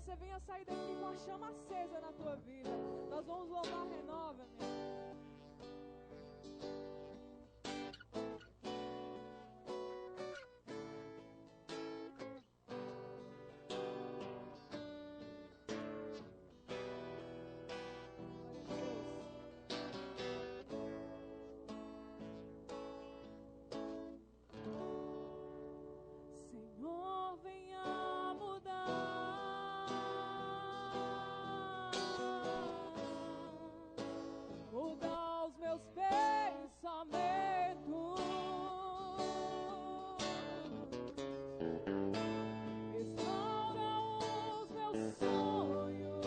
você venha sair daqui com a chama acesa na tua vida. Nós vamos louvar, renova, meu. Senhor, venha mudar, mudar os meus pensamentos, restaura os meus sonhos,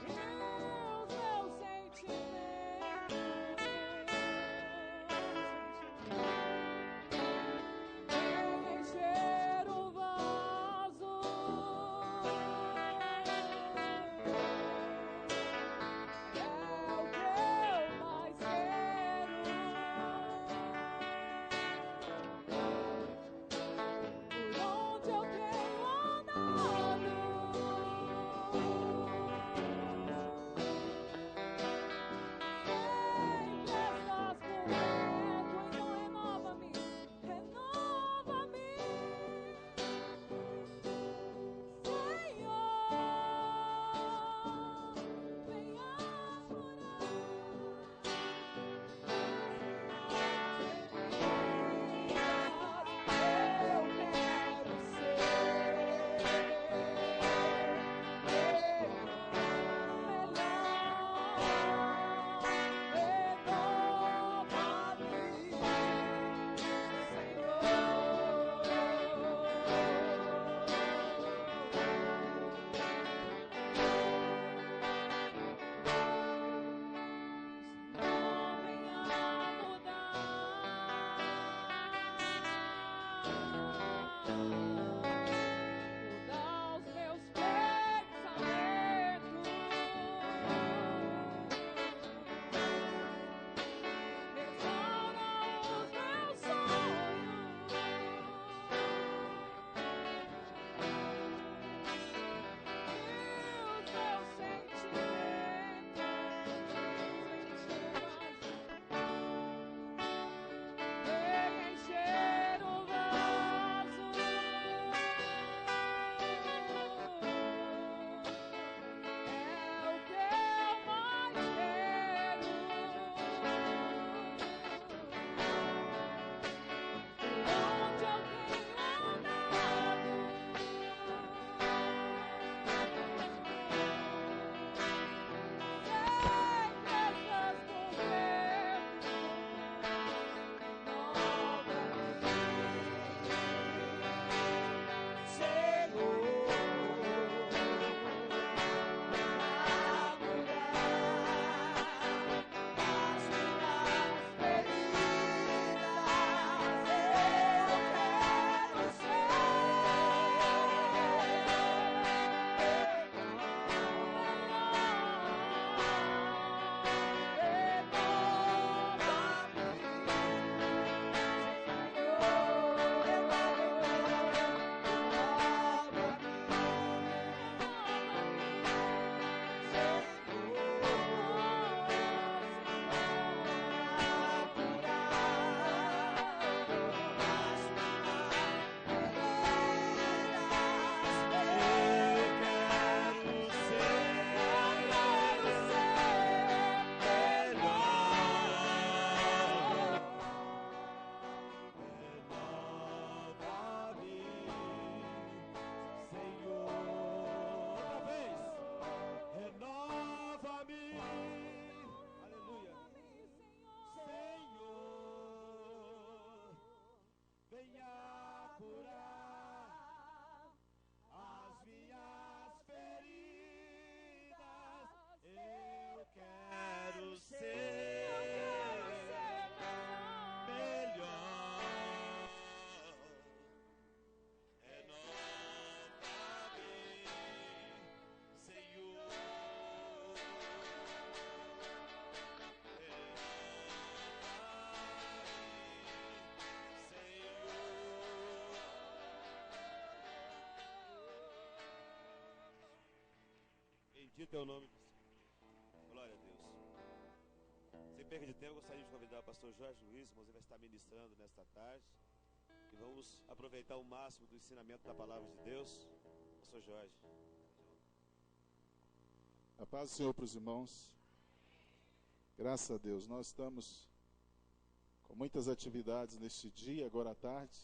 e os meus sentimentos. Encher o vaso, é o que eu mais quero. Bendito é o nome do Senhor. Glória a Deus. Sem perda de tempo, eu gostaria de convidar o pastor Jorge Luiz, irmãos, ele vai estar ministrando nesta tarde. E vamos aproveitar o máximo do ensinamento da palavra de Deus. Pastor Jorge. A paz do Senhor para os irmãos. Graças a Deus, nós estamos com muitas atividades neste dia, agora à tarde.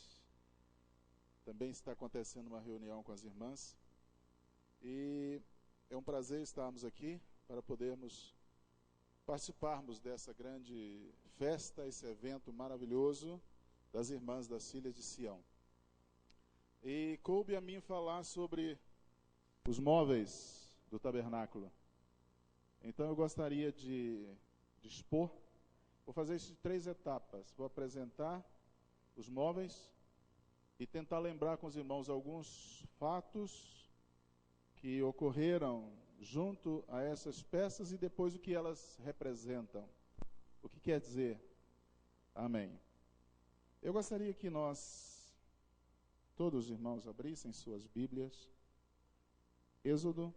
Também está acontecendo uma reunião com as irmãs. E é um prazer estarmos aqui para podermos participarmos dessa grande festa, esse evento maravilhoso das irmãs das Filhas de Sião. E coube a mim falar sobre os móveis do tabernáculo. Então eu gostaria de expor, vou fazer isso em 3 etapas. Vou apresentar os móveis e tentar lembrar com os irmãos alguns fatos que ocorreram junto a essas peças e depois o que elas representam. O que quer dizer? Amém. Eu gostaria que todos os irmãos, abrissem suas Bíblias. Êxodo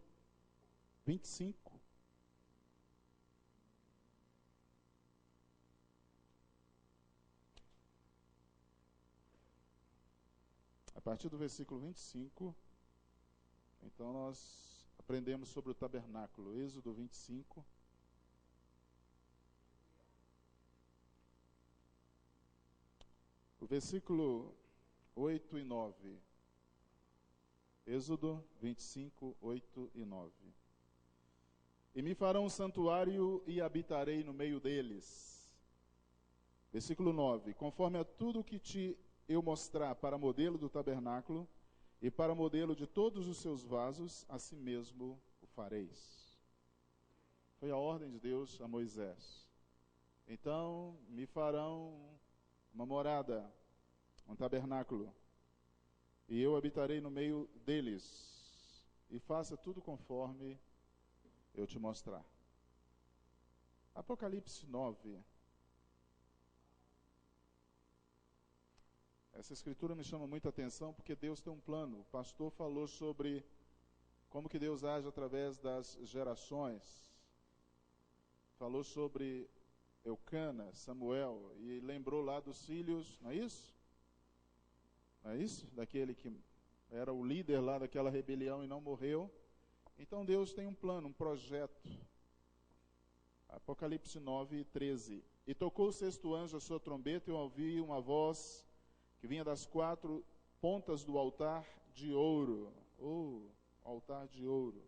25. A partir do versículo 25, então nós aprendemos sobre o tabernáculo. Êxodo 25. O versículo 8 e 9. Êxodo 25, 8 e 9. E me farão um santuário e habitarei no meio deles. Versículo 9. Conforme a tudo que eu mostrar para modelo do tabernáculo e para modelo de todos os seus vasos, assim mesmo o fareis. Foi a ordem de Deus a Moisés. Então me farão uma morada, um tabernáculo, e eu habitarei no meio deles, e faça tudo conforme eu te mostrar. Apocalipse 9. Essa escritura me chama muita atenção porque Deus tem um plano. O pastor falou sobre como que Deus age através das gerações. Falou sobre Eucana, Samuel, e lembrou lá dos filhos, não é isso? Não é isso? Daquele que era o líder lá daquela rebelião e não morreu. Então Deus tem um plano, um projeto. Apocalipse 9, 13. E tocou o 6º anjo a sua trombeta e eu ouvi uma voz que vinha das 4 pontas do altar de ouro. Altar de ouro.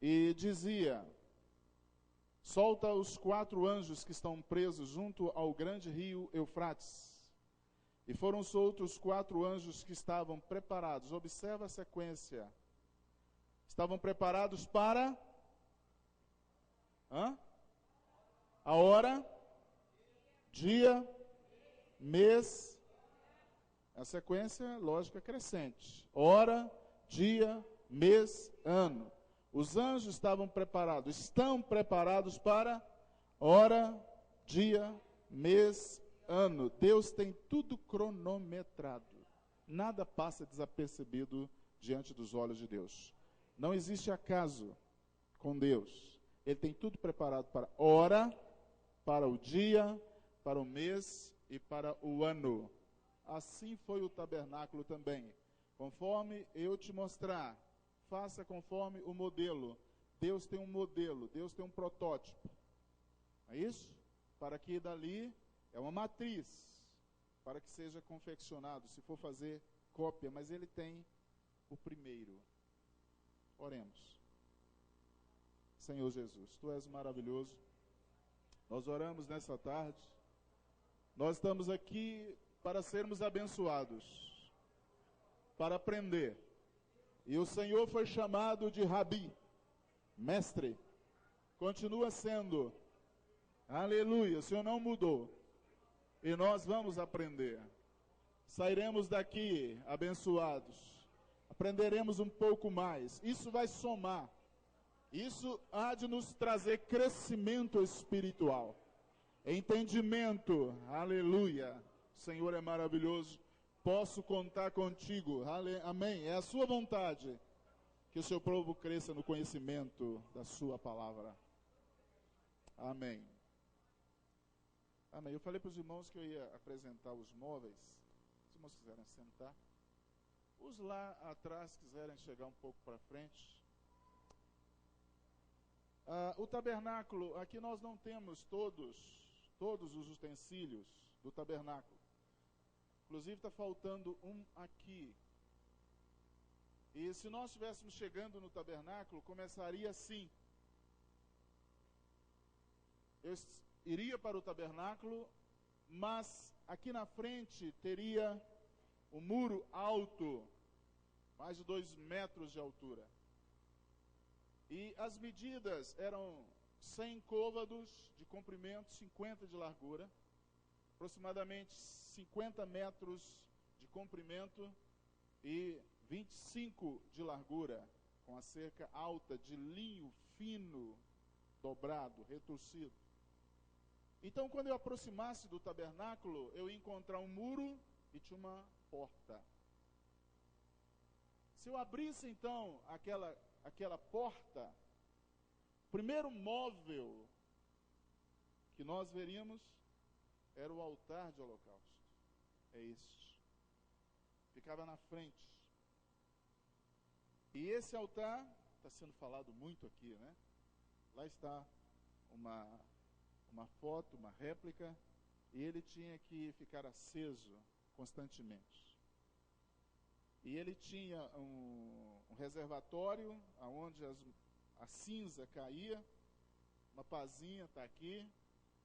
E dizia: solta os 4 anjos que estão presos junto ao grande rio Eufrates. E foram soltos os 4 anjos que estavam preparados. Observa a sequência. Estavam preparados para a hora, dia, mês. A sequência lógica crescente. Hora, dia, mês, ano. Os anjos estavam preparados, estão preparados para hora, dia, mês, ano. Deus tem tudo cronometrado. Nada passa desapercebido diante dos olhos de Deus. Não existe acaso com Deus. Ele tem tudo preparado para hora, para o dia, para o mês e para o ano. Assim foi o tabernáculo também. Conforme eu te mostrar, faça conforme o modelo. Deus tem um modelo, Deus tem um protótipo. É isso? Para que dali é uma matriz, para que seja confeccionado, se for fazer cópia, mas ele tem o primeiro. Oremos. Senhor Jesus, Tu és maravilhoso. Nós oramos nessa tarde. Nós estamos aqui para sermos abençoados, para aprender. E o Senhor foi chamado de Rabi, mestre. Continua sendo. Aleluia, o Senhor não mudou. E nós vamos aprender. Sairemos daqui abençoados. Aprenderemos um pouco mais. Isso vai somar. Isso há de nos trazer crescimento espiritual. Entendimento. Aleluia. O Senhor é maravilhoso. Posso contar contigo. Amém. É a sua vontade Que o seu povo cresça no conhecimento da sua palavra. Amém. Amém. Eu falei para os irmãos que eu ia apresentar os móveis. Se os irmãos quiserem sentar. Os lá atrás quiserem chegar um pouco para frente. O tabernáculo, aqui nós não temos todos os utensílios do tabernáculo. Inclusive está faltando um aqui. E se nós estivéssemos chegando no tabernáculo, começaria assim. Eu iria para o tabernáculo, mas aqui na frente teria um muro alto, mais de 2 metros de altura. E as medidas eram 100 côvados de comprimento, 50 de largura, aproximadamente 50 metros de comprimento e 25 de largura, com a cerca alta de linho fino, dobrado, retorcido. Então, quando eu aproximasse do tabernáculo, eu ia encontrar um muro e tinha uma porta. Se eu abrisse, então, aquela porta, o primeiro móvel que nós veríamos era o altar de holocausto. É este. Ficava na frente. E esse altar, está sendo falado muito aqui, né? Lá está uma foto, uma réplica, e ele tinha que ficar aceso constantemente. E ele tinha um reservatório, onde a cinza caía, uma pazinha está aqui,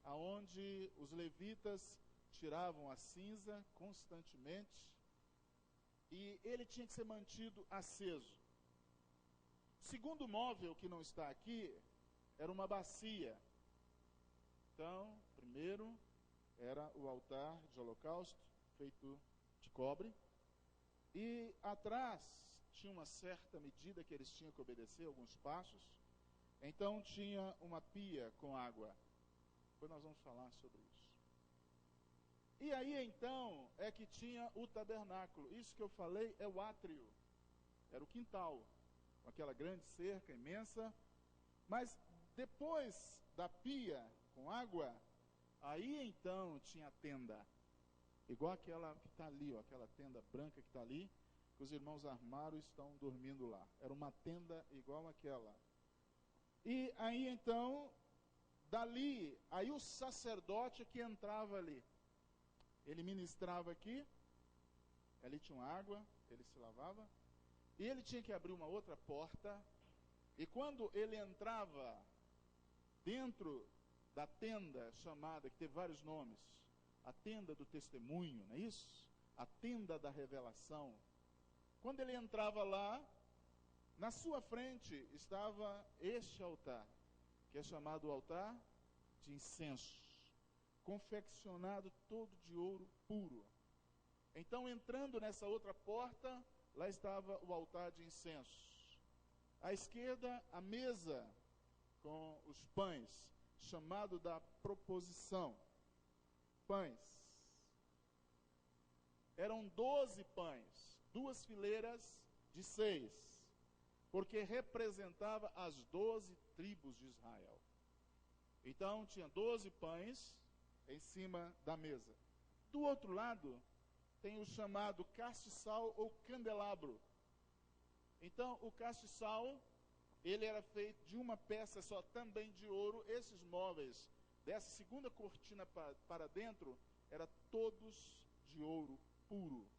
aonde os levitas tiravam a cinza constantemente, e ele tinha que ser mantido aceso. O segundo móvel que não está aqui era uma bacia. Então, primeiro era o altar de holocausto, feito de cobre, e atrás tinha uma certa medida que eles tinham que obedecer, alguns passos. Então tinha uma pia com água. Depois nós vamos falar sobre isso. E aí então é que tinha o tabernáculo. Isso que eu falei é o átrio. Era o quintal, com aquela grande cerca imensa. Mas depois da pia com água, aí então tinha a tenda. Igual aquela que está ali, ó, aquela tenda branca que está ali, que os irmãos armaram e estão dormindo lá. Era uma tenda igual àquela. E aí então, dali, aí o sacerdote que entrava ali, ele ministrava aqui, ali tinha água, ele se lavava, e ele tinha que abrir uma outra porta, e quando ele entrava dentro da tenda chamada, que teve vários nomes, a tenda do testemunho, não é isso? A tenda da revelação. Quando ele entrava lá, na sua frente estava este altar, que é chamado o altar de incenso, confeccionado todo de ouro puro. Então, entrando nessa outra porta, lá estava o altar de incenso. À esquerda, a mesa com os pães, chamado da proposição. Pães. Eram 12 pães, 2 fileiras de 6, porque representava as 12 tribos de Israel. Então, tinha 12 pães em cima da mesa. Do outro lado, tem o chamado castiçal ou candelabro. Então, o castiçal, ele era feito de uma peça só, também de ouro. Esses móveis, dessa segunda cortina para dentro, eram todos de ouro puro.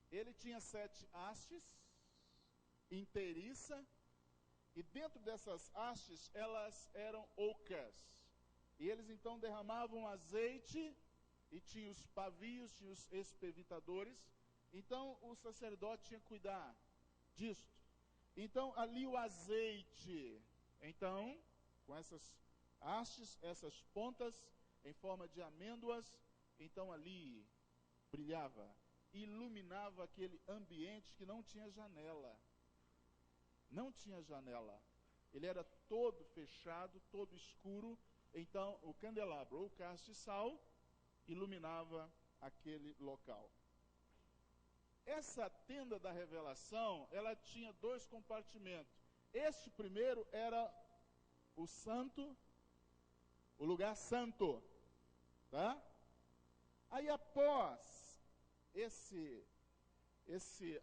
Ele tinha 7 hastes, inteiriça, e dentro dessas hastes, elas eram ocas. E eles então derramavam azeite, e tinha os pavios, tinha os espevitadores. Então o sacerdote tinha que cuidar disto. Então ali o azeite, então, com essas hastes, essas pontas, em forma de amêndoas, então ali brilhava, iluminava aquele ambiente que não tinha janela. Não tinha janela. Ele era todo fechado, todo escuro. Então o candelabro ou castiçal iluminava aquele local. essa tenda da revelação, ela tinha 2 compartimentos. Este primeiro era o santo, o lugar santo, tá? Aí após esse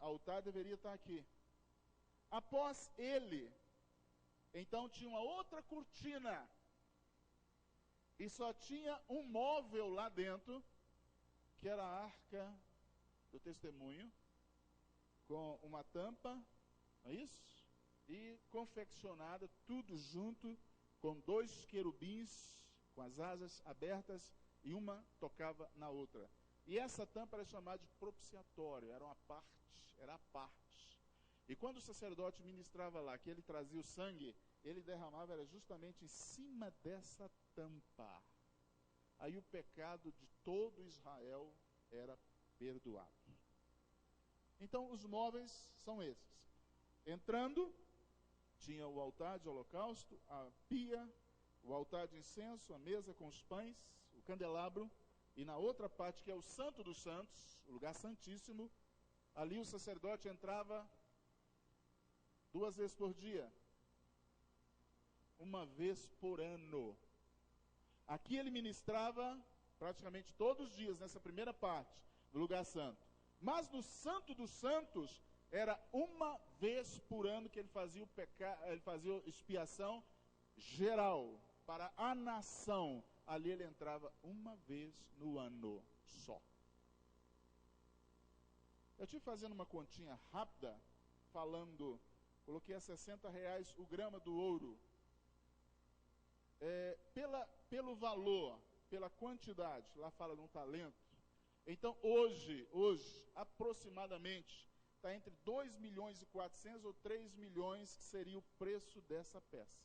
altar deveria estar aqui. Após ele, então tinha uma outra cortina, e só tinha um móvel lá dentro, que era a arca do testemunho, com uma tampa, não é isso? E confeccionada, tudo junto, com 2 querubins, com as asas abertas, e uma tocava na outra. E essa tampa era chamada de propiciatório, era a parte. E quando o sacerdote ministrava lá, que ele trazia o sangue, ele derramava, era justamente em cima dessa tampa. Aí o pecado de todo Israel era perdoado. Então os móveis são esses. Entrando, tinha o altar de holocausto, a pia, o altar de incenso, a mesa com os pães, o candelabro, e na outra parte, que é o Santo dos Santos, o lugar santíssimo, ali o sacerdote entrava 2 vezes por dia, 1 vez por ano. Aqui ele ministrava praticamente todos os dias, nessa primeira parte do lugar santo. Mas no Santo dos Santos, era 1 vez por ano que ele fazia ele fazia expiação geral para a nação. Ali ele entrava 1 vez no ano só. Eu estive fazendo uma continha rápida, coloquei a R$60 o grama do ouro. Pelo valor, pela quantidade, lá fala de um talento. Então hoje, aproximadamente, está entre 2.400.000 ou 3 milhões, que seria o preço dessa peça.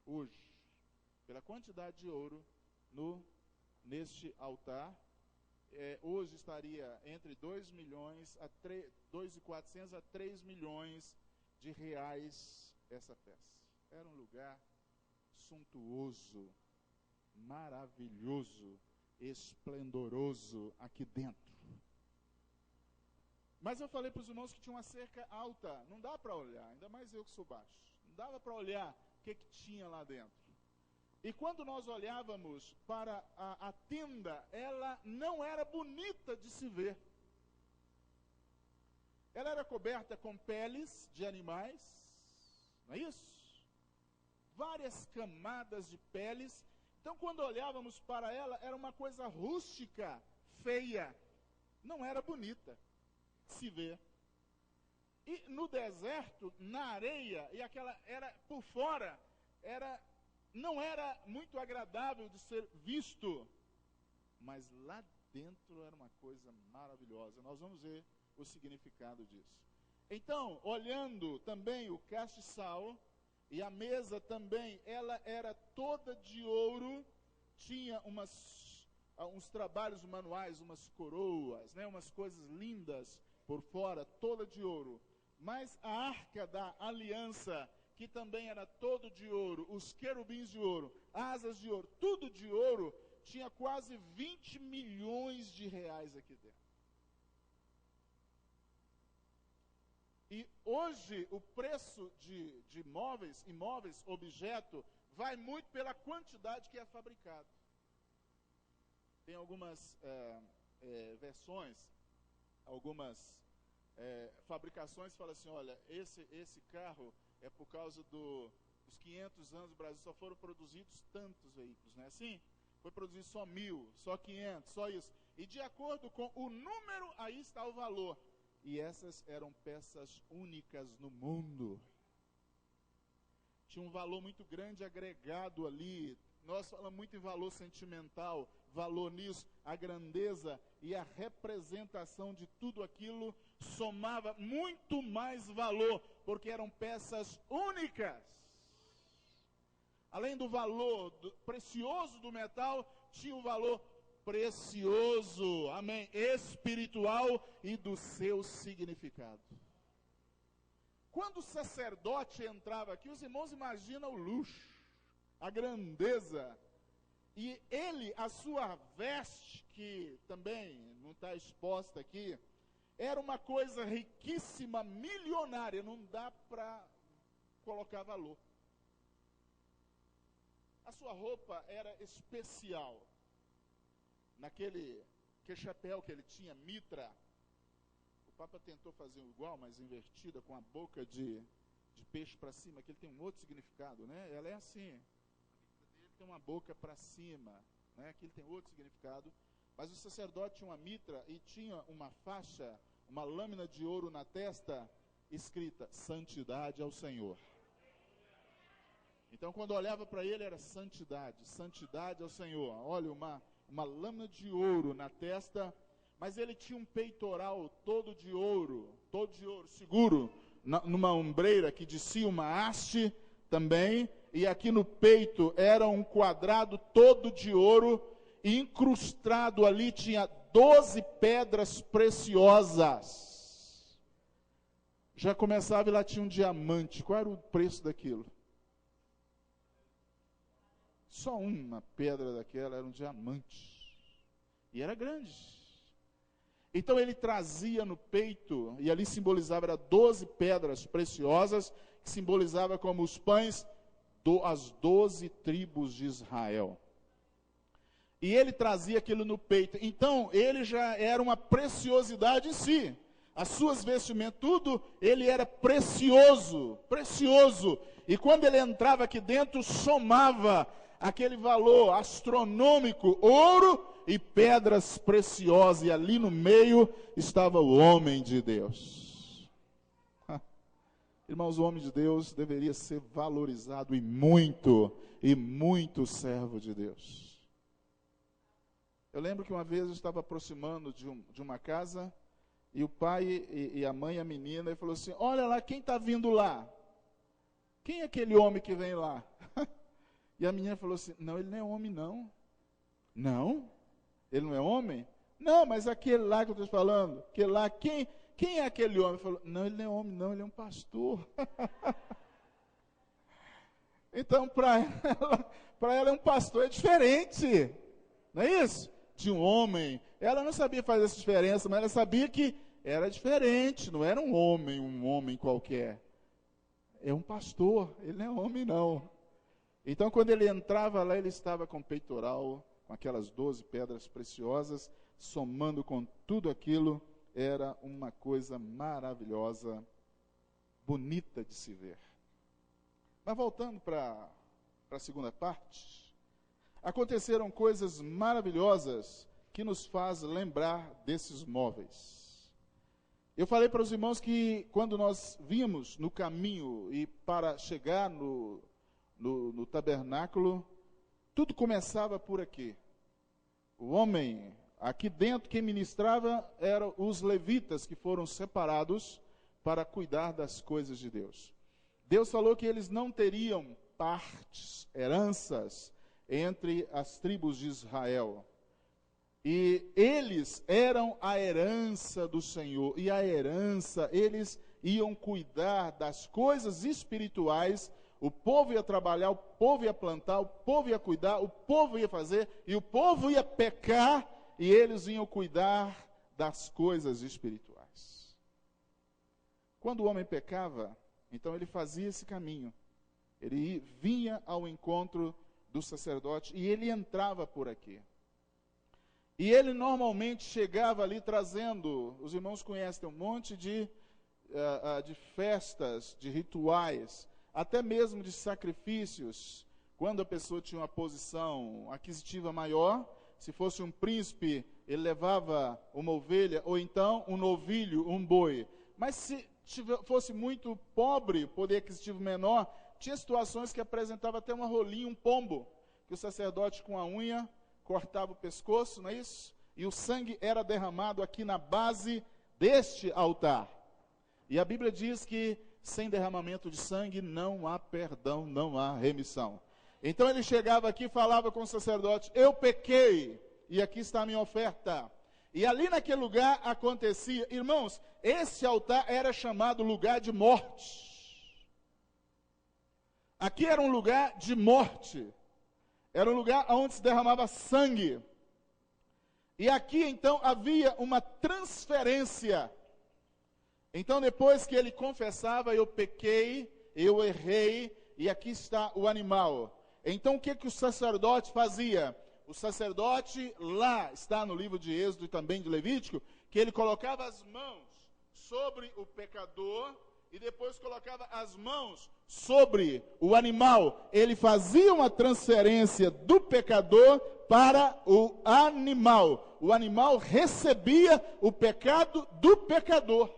Hoje, pela quantidade de ouro neste altar, hoje estaria entre 2.400.000 a 3 milhões de reais essa peça. Era um lugar suntuoso, maravilhoso, esplendoroso aqui dentro. Mas eu falei para os irmãos que tinha uma cerca alta, não dá para olhar, ainda mais eu que sou baixo, não dava para olhar o que tinha lá dentro. E quando nós olhávamos para a tenda, ela não era bonita de se ver. Ela era coberta com peles de animais, não é isso? Várias camadas de peles. Então, quando olhávamos para ela, era uma coisa rústica, feia. Não era bonita de se ver. E no deserto, na areia, e aquela era por fora, não era muito agradável de ser visto. Mas lá dentro era uma coisa maravilhosa. Nós vamos ver o significado disso. Então, olhando também o castiçal, e a mesa também, ela era toda de ouro, tinha uns trabalhos manuais, umas coroas, né, umas coisas lindas por fora, toda de ouro. Mas a arca da aliança, que também era todo de ouro, os querubins de ouro, asas de ouro, tudo de ouro, tinha quase 20 milhões de reais aqui dentro. E hoje o preço de imóveis, objeto, vai muito pela quantidade que é fabricado. Tem algumas versões, algumas fabricações que falam assim, olha, esse carro é por causa dos 500 anos do Brasil, só foram produzidos tantos veículos, não é assim? Foi produzido só 1.000, só 500, só isso. E de acordo com o número, aí está o valor. E essas eram peças únicas no mundo. Tinha um valor muito grande agregado ali. Nós falamos muito em valor sentimental, valor nisso, a grandeza e a representação de tudo aquilo somava muito mais valor, porque eram peças únicas. Além do valor precioso do metal, tinha o valor precioso, amém, espiritual e do seu significado. Quando o sacerdote entrava aqui, os irmãos imaginam o luxo, a grandeza, e ele, a sua veste, que também não está exposta aqui, Era uma coisa riquíssima, milionária, não dá para colocar valor. A sua roupa era especial. Naquele chapéu que ele tinha, mitra, o Papa tentou fazer igual, mas invertida, com a boca de peixe para cima, que ele tem um outro significado, né? Ela é assim, a mitra dele tem uma boca para cima, né? Aqui ele tem outro significado, mas o sacerdote tinha uma mitra e tinha uma faixa, uma lâmina de ouro na testa, escrita, santidade ao Senhor. Então, quando olhava para ele, era santidade, santidade ao Senhor. Olha, uma lâmina de ouro na testa, mas ele tinha um peitoral todo de ouro, seguro, numa ombreira que descia uma haste também, e aqui no peito era um quadrado todo de ouro, e incrustado ali tinha 12 pedras preciosas. Já começava e lá tinha um diamante. Qual era o preço daquilo? Só uma pedra daquela era um diamante. E era grande. Então ele trazia no peito, e ali simbolizava, era 12 pedras preciosas, que simbolizava como os pães as 12 tribos de Israel. E ele trazia aquilo no peito. Então ele já era uma preciosidade em si. As suas vestimentas, tudo, ele era precioso, precioso. E quando ele entrava aqui dentro, somava aquele valor astronômico, ouro e pedras preciosas, e ali no meio estava o homem de Deus. Irmãos, o homem de Deus deveria ser valorizado e muito servo de Deus. Eu lembro que uma vez eu estava aproximando de uma casa, e o pai e a mãe, a menina, e falou assim, olha lá, quem está vindo lá? Quem é aquele homem que vem lá? E a menina falou assim, não, ele não é homem não. Não? Ele não é homem? Não, mas aquele lá que eu estou falando, aquele lá, quem é aquele homem? Falou, não, ele não é homem não, ele é um pastor. Então, para ela um pastor é diferente, não é isso? De um homem. Ela não sabia fazer essa diferença, mas ela sabia que era diferente, não era um homem qualquer. É um pastor, ele não é homem não. Então, quando ele entrava lá, ele estava com peitoral, com aquelas 12 pedras preciosas, somando com tudo aquilo, era uma coisa maravilhosa, bonita de se ver. Mas voltando para a segunda parte, aconteceram coisas maravilhosas que nos faz lembrar desses móveis. Eu falei para os irmãos que quando nós vimos no caminho e para chegar no tabernáculo, tudo começava por aqui. O homem, aqui dentro, quem ministrava eram os levitas, que foram separados para cuidar das coisas de Deus. Deus falou que eles não teriam partes, heranças, entre as tribos de Israel. E eles eram a herança do Senhor, e a herança, eles iam cuidar das coisas espirituais. O povo ia trabalhar, o povo ia plantar, o povo ia cuidar, o povo ia fazer, e o povo ia pecar, e eles iam cuidar das coisas espirituais. Quando o homem pecava, então ele fazia esse caminho. Ele vinha ao encontro do sacerdote, e ele entrava por aqui. E ele normalmente chegava ali trazendo, os irmãos conhecem, tem um monte de festas, de rituais, até mesmo de sacrifícios, quando a pessoa tinha uma posição aquisitiva maior. Se fosse um príncipe, ele levava uma ovelha, ou então um novilho, um boi. Mas se fosse muito pobre, poder aquisitivo menor, tinha situações que apresentava até uma rolinha, um pombo, que o sacerdote com a unha cortava o pescoço, não é isso? E o sangue era derramado aqui na base deste altar. E a Bíblia diz que sem derramamento de sangue não há perdão, não há remissão. Então ele chegava aqui e falava com o sacerdote, eu pequei, e aqui está a minha oferta. E ali naquele lugar acontecia, irmãos, esse altar era chamado lugar de morte. Aqui era um lugar de morte. Era um lugar onde se derramava sangue. E aqui então havia uma transferência Então, depois que ele confessava, eu pequei, eu errei, e aqui está o animal. Então, o que o sacerdote fazia? O sacerdote, lá está no livro de Êxodo e também de Levítico, que ele colocava as mãos sobre o pecador e depois colocava as mãos sobre o animal. Ele fazia uma transferência do pecador para o animal. O animal recebia o pecado do pecador.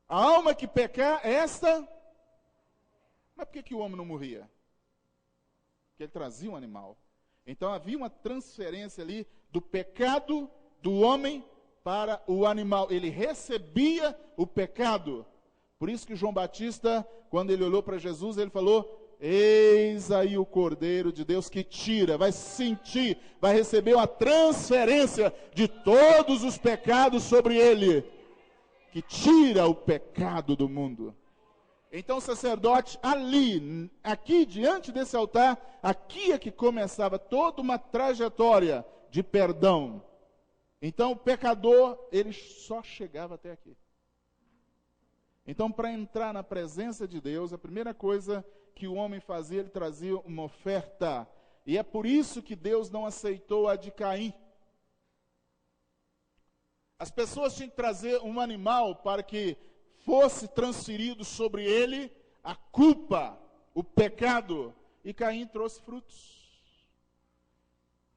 A alma que pecar, esta... Mas por que o homem não morria? Porque ele trazia um animal. Então havia uma transferência ali do pecado do homem para o animal. Ele recebia o pecado. Por isso que João Batista, quando ele olhou para Jesus, ele falou: eis aí o Cordeiro de Deus que tira, vai sentir, vai receber uma transferência de todos os pecados sobre ele, que tira o pecado do mundo. Então o sacerdote ali, aqui diante desse altar, aqui é que começava toda uma trajetória de perdão. Então o pecador, ele só chegava até aqui. Então, para entrar na presença de Deus, a primeira coisa que o homem fazia, ele trazia uma oferta. E é por isso que Deus não aceitou a de Caim. As pessoas tinham que trazer um animal para que fosse transferido sobre ele a culpa, o pecado. E Caim trouxe frutos.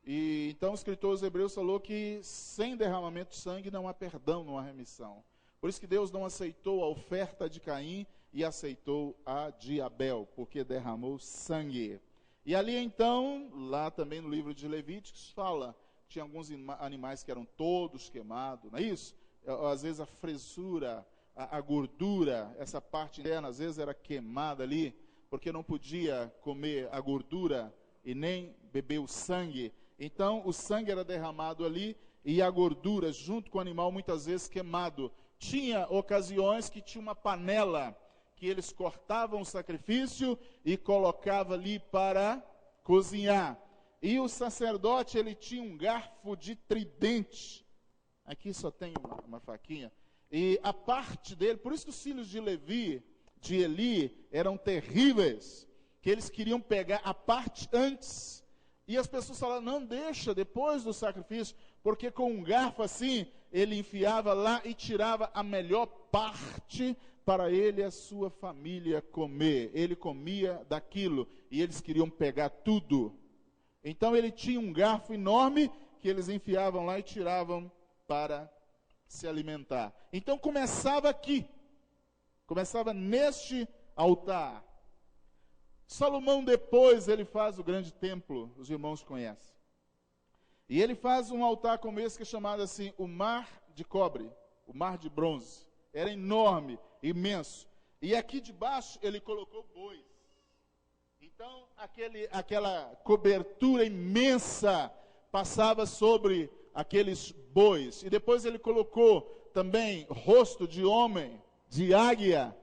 E então o escritor aos Hebreus falou que sem derramamento de sangue não há perdão, não há remissão. Por isso que Deus não aceitou a oferta de Caim e aceitou a de Abel, porque derramou sangue. E ali então, lá também no livro de Levíticos, fala, tinha alguns animais que eram todos queimados, não é isso? Às vezes a fresura, a gordura, essa parte interna, às vezes era queimada ali, porque não podia comer a gordura e nem beber o sangue. Então o sangue era derramado ali e a gordura junto com o animal muitas vezes queimado. Tinha ocasiões que tinha uma panela que eles cortavam o sacrifício e colocavam ali para cozinhar. E o sacerdote, ele tinha um garfo de tridente. Aqui só tem uma faquinha. E a parte dele, por isso que os filhos de Levi, de Eli, eram terríveis, que eles queriam pegar a parte antes. E as pessoas falavam, não, deixa depois do sacrifício, porque com um garfo assim, ele enfiava lá e tirava a melhor parte para ele e a sua família comer. Ele comia daquilo e eles queriam pegar tudo. Então ele tinha um garfo enorme que eles enfiavam lá e tiravam para se alimentar. Então começava aqui, começava neste altar. Salomão depois ele faz o grande templo, os irmãos conhecem. E ele faz um altar como esse que é chamado assim, o mar de cobre, o mar de bronze. Era enorme, imenso. E aqui debaixo ele colocou bois. Então aquela cobertura imensa passava sobre aqueles bois. E depois ele colocou também rosto de homem, de águia.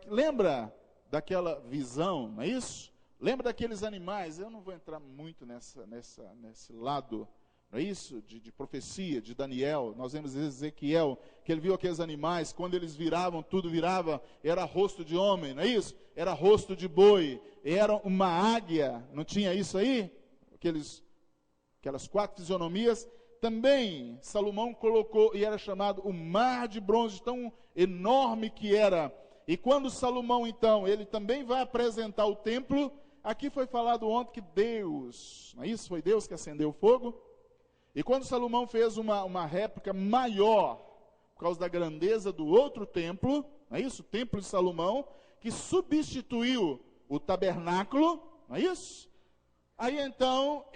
Lembra daquela visão, não é isso? Lembra daqueles animais? Eu não vou entrar muito nesse lado, não é isso? De profecia, de Daniel. Nós vemos Ezequiel, que ele viu aqueles animais, quando eles viravam, tudo virava, era rosto de homem, não é isso? Era rosto de boi, era uma águia, não tinha isso aí? Aquelas 4 fisionomias. Também Salomão colocou, e era chamado o mar de bronze, tão enorme que era. E quando Salomão, então, ele também vai apresentar o templo, aqui foi falado ontem que Deus, não é isso? Foi Deus que acendeu o fogo. E quando Salomão fez uma réplica maior, por causa da grandeza do outro templo, não é isso? O templo de Salomão, que substituiu o tabernáculo, não é isso? Aí então,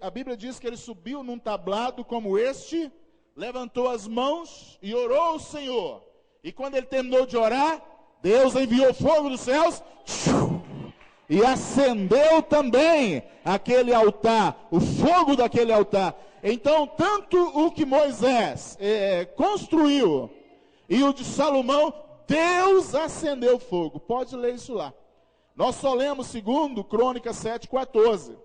a Bíblia diz que ele subiu num tablado como este, levantou as mãos e orou ao Senhor. E quando ele terminou de orar, Deus enviou fogo dos céus e acendeu também aquele altar, o fogo daquele altar. Então, tanto o que Moisés construiu e o de Salomão, Deus acendeu fogo. Pode ler isso lá. Nós só lemos segundo Crônicas 7:14.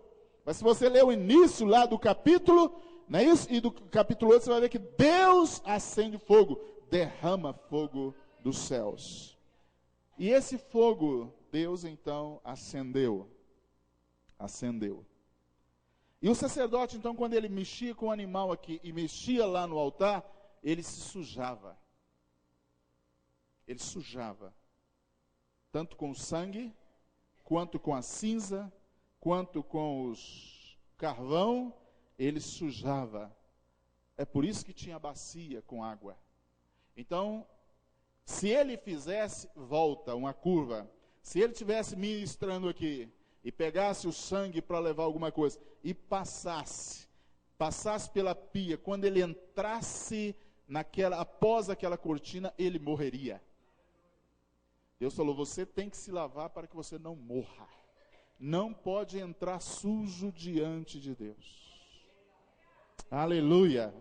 Mas se você ler o início lá do capítulo, Não é isso? E do capítulo 8 você vai ver que Deus acende fogo, derrama fogo dos céus. E esse fogo, Deus então acendeu. E o sacerdote, então, quando ele mexia com o animal aqui e mexia lá no altar, ele se sujava. Ele sujava. Tanto com o sangue, quanto com a cinza, quanto com os carvão, ele sujava. É por isso que tinha bacia com água. Então, se ele fizesse volta, uma curva, se ele estivesse ministrando aqui, e pegasse o sangue para levar alguma coisa, e passasse pela pia, quando ele entrasse após aquela cortina, ele morreria. Deus falou, você tem que se lavar para que você não morra. Não pode entrar sujo diante de Deus. Aleluia.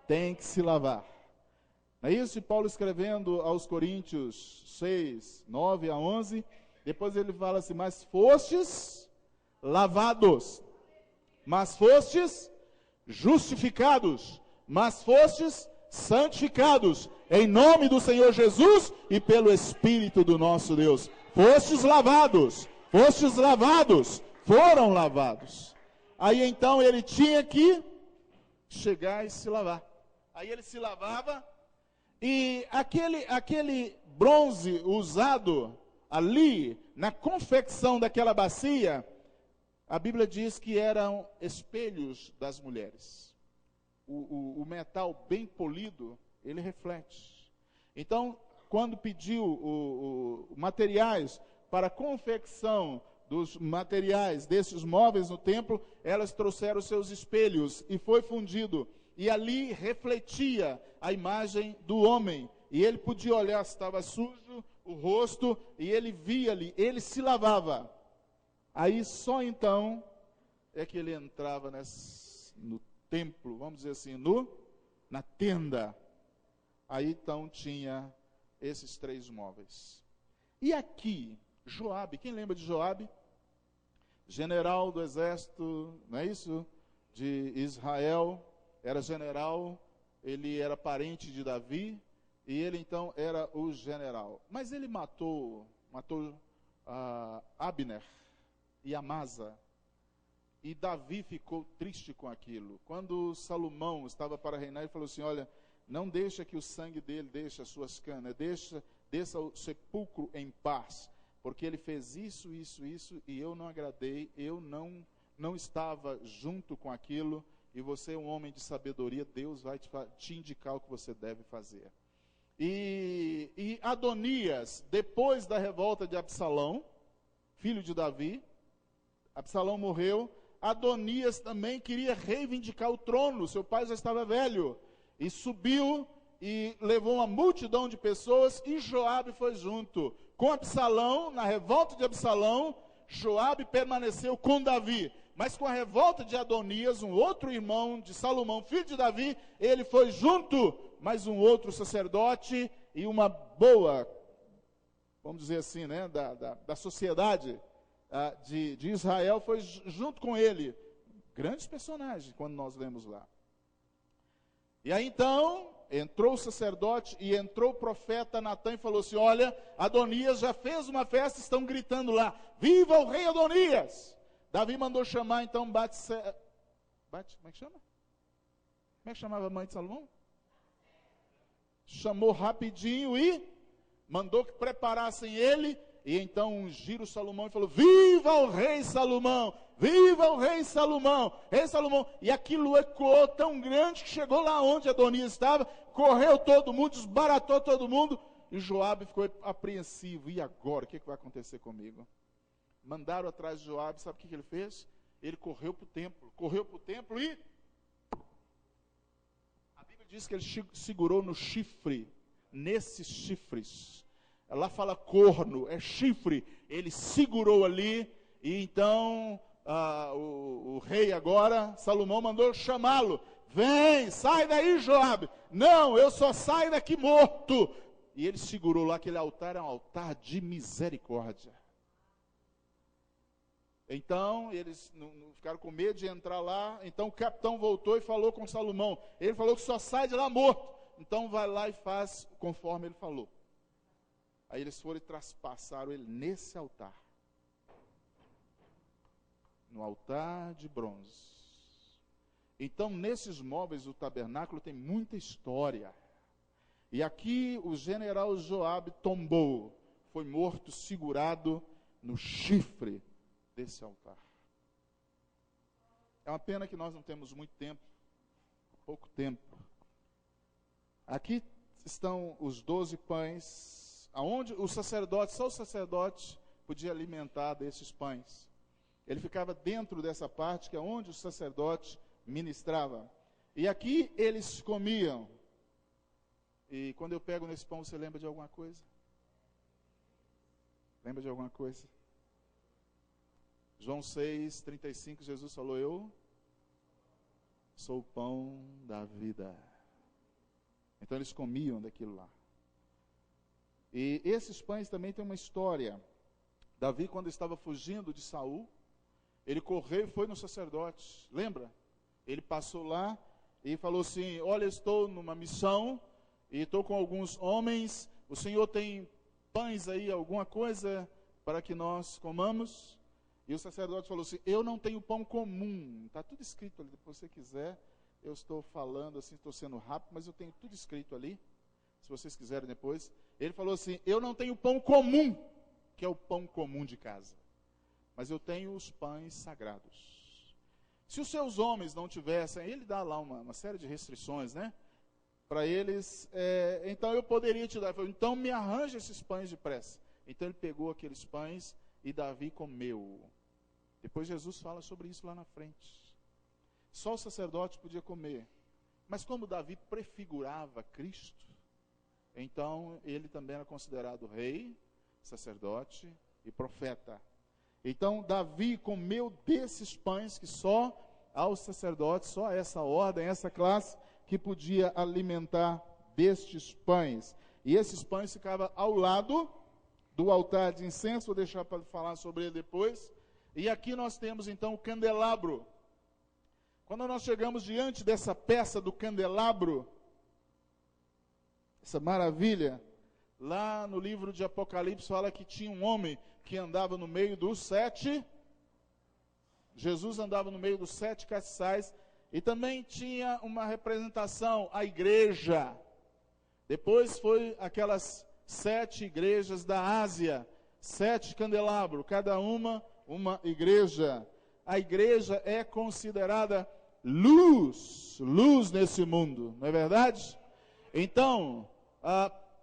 Tem que se lavar. Não é isso? E Paulo escrevendo aos Coríntios 6, 9 a 11, depois ele fala assim, mas fostes lavados, mas fostes justificados, mas fostes santificados, em nome do Senhor Jesus e pelo Espírito do nosso Deus. Fostes lavados, foram lavados. Aí então ele tinha que chegar e se lavar. Aí ele se lavava, e aquele bronze usado ali, na confecção daquela bacia, a Bíblia diz que eram espelhos das mulheres. O metal bem polido, ele reflete. Então, quando pediu materiais para a confecção dos materiais desses móveis no templo, elas trouxeram seus espelhos e foi fundido. E ali refletia a imagem do homem. E ele podia olhar se estava sujo o rosto, e ele via ali, ele se lavava. Aí só então é que ele entrava no templo, vamos dizer assim, na tenda. Aí então tinha esses 3 móveis. E aqui, Joabe, quem lembra de Joabe? General do exército, não é isso? De Israel, era general, ele era parente de Davi, e ele então era o general. Mas ele matou Abner e Amasa. E Davi ficou triste com aquilo. Quando Salomão estava para reinar, ele falou assim, olha, não deixa que o sangue dele deixe as suas canas, deixa o sepulcro em paz, porque ele fez isso, e eu não agradei, eu não estava junto com aquilo, e você é um homem de sabedoria, Deus vai te indicar o que você deve fazer. E Adonias, depois da revolta de Absalão, filho de Davi, Absalão morreu, Adonias também queria reivindicar o trono, seu pai já estava velho, e subiu e levou uma multidão de pessoas, e Joabe foi junto. Com Absalão, na revolta de Absalão, Joabe permaneceu com Davi, mas com a revolta de Adonias, um outro irmão de Salomão, filho de Davi, ele foi junto, mas um outro sacerdote e uma boa, vamos dizer assim, né, da sociedade de Israel, foi junto com ele. Grandes personagens, quando nós lemos lá. E aí então, entrou o sacerdote e entrou o profeta Natã e falou assim, olha, Adonias já fez uma festa, estão gritando lá, viva o rei Adonias! Davi mandou chamar então como é que chama? Como é que chamava a mãe de Salomão? Chamou rapidinho e mandou que preparassem ele, e então ungiram Salomão e falou, viva o rei Salomão, viva o rei Salomão, rei Salomão. E aquilo ecoou tão grande que chegou lá onde Adonias estava, correu todo mundo, desbaratou todo mundo, e Joabe ficou apreensivo, e agora, o que vai acontecer comigo? Mandaram atrás de Joabe, sabe o que ele fez? Ele correu para o templo e a Bíblia diz que ele segurou no chifre, nesses chifres, lá fala corno, é chifre, ele segurou ali, e então o rei agora, Salomão mandou chamá-lo, vem, sai daí Joabe, não, eu só saio daqui morto, e ele segurou lá, aquele altar é um altar de misericórdia. Então, eles não ficaram com medo de entrar lá. Então, o capitão voltou e falou com Salomão. Ele falou que só sai de lá morto. Então, vai lá e faz conforme ele falou. Aí eles foram e traspassaram ele nesse altar. No altar de bronze. Então, nesses móveis do tabernáculo tem muita história. E aqui o general Joabe tombou. Foi morto, segurado no chifre desse altar. É uma pena que nós não temos muito tempo, pouco tempo. Aqui estão os 12 pães, aonde o sacerdote, só o sacerdote podia alimentar desses pães. Ele ficava dentro dessa parte que é onde o sacerdote ministrava. E aqui eles comiam. E quando eu pego nesse pão, você lembra de alguma coisa? Lembra de alguma coisa? João 6:35, Jesus falou: eu sou o pão da vida. Então eles comiam daquilo lá. E esses pães também têm uma história. Davi, quando estava fugindo de Saul, ele correu e foi no sacerdote. Lembra? Ele passou lá e falou assim: olha, estou numa missão e estou com alguns homens. O Senhor tem pães aí, alguma coisa para que nós comamos? E o sacerdote falou assim: eu não tenho pão comum. Está tudo escrito ali, se você quiser. Eu estou falando assim, estou sendo rápido, mas eu tenho tudo escrito ali. Se vocês quiserem depois. Ele falou assim: eu não tenho pão comum, que é o pão comum de casa. Mas eu tenho os pães sagrados. Se os seus homens não tivessem, ele dá lá uma série de restrições, né? Para eles, então eu poderia te dar. Ele falou: então me arranja esses pães depressa. Então ele pegou aqueles pães e Davi comeu. Depois Jesus fala sobre isso lá na frente. Só o sacerdote podia comer. Mas como Davi prefigurava Cristo, então ele também era considerado rei, sacerdote e profeta. Então Davi comeu desses pães que só aos sacerdotes, só essa ordem, essa classe que podia alimentar destes pães. E esses pães ficavam ao lado do altar de incenso. Vou deixar para falar sobre ele depois. E aqui nós temos então o candelabro. Quando nós chegamos diante dessa peça do candelabro, essa maravilha, lá no livro de Apocalipse fala que tinha um homem que andava no meio dos 7, Jesus andava no meio dos 7 castiçais, e também tinha uma representação, a igreja. Depois foi aquelas 7 igrejas da Ásia, 7 candelabros, cada uma igreja. A igreja é considerada luz nesse mundo, não é verdade? Então,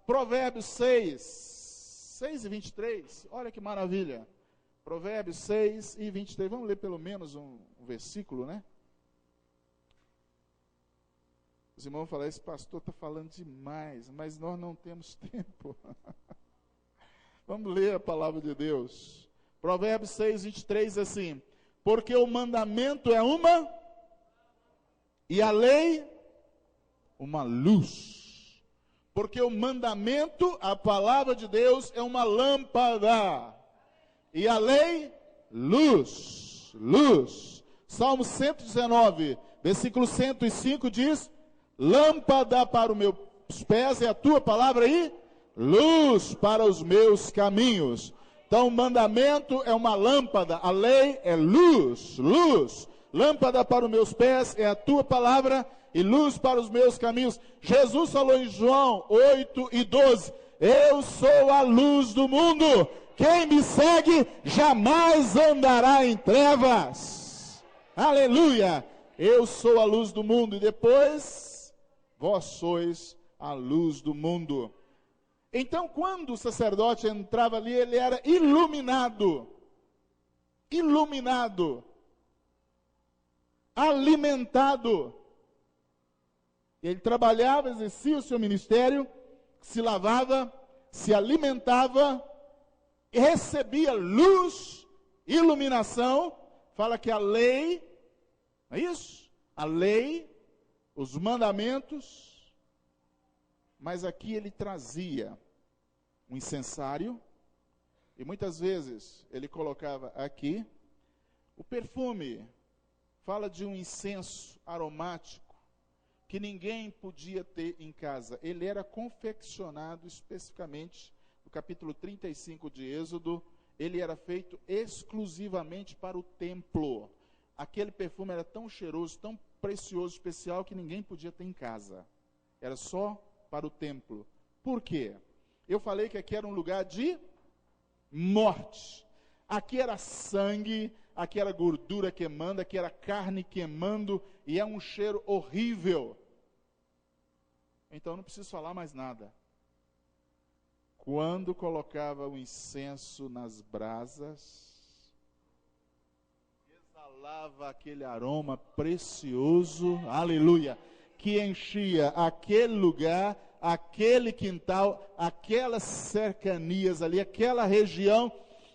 Provérbios 6:23, olha que maravilha. Provérbios 6:23, vamos ler pelo menos um versículo, né? Os irmãos falam: esse pastor está falando demais, mas nós não temos tempo. Vamos ler a palavra de Deus. Provérbios 6:23, assim: porque o mandamento é uma, e a lei uma luz. Porque o mandamento, a palavra de Deus, é uma lâmpada, e a lei, luz. Salmo 119, versículo 105 diz: lâmpada para os meus pés é a tua palavra e luz para os meus caminhos. Então, o mandamento é uma lâmpada, a lei é luz. Lâmpada para os meus pés é a tua palavra e luz para os meus caminhos. Jesus falou em João 8:12, eu sou a luz do mundo, quem me segue jamais andará em trevas. Aleluia, eu sou a luz do mundo. E depois, vós sois a luz do mundo. Então, quando o sacerdote entrava ali, ele era iluminado, alimentado. Ele trabalhava, exercia o seu ministério, se lavava, se alimentava, e recebia luz, iluminação. Fala que a lei, não é isso? A lei, os mandamentos. Mas aqui ele trazia um incensário, e muitas vezes ele colocava aqui, O perfume fala de um incenso aromático que ninguém podia ter em casa. Ele era confeccionado especificamente, no capítulo 35 de Êxodo, ele era feito exclusivamente para o templo. Aquele perfume era tão cheiroso, tão precioso, especial, que ninguém podia ter em casa. Era só para o templo. Por quê? Eu falei que aqui era um lugar de morte. Aqui era sangue, aqui era gordura queimando, aqui era carne queimando, e é um cheiro horrível. Então não preciso falar mais nada. Quando colocava o incenso nas brasas, exalava aquele aroma precioso, aleluia, que enchia aquele lugar, aquele quintal, aquelas cercanias ali, aquela região.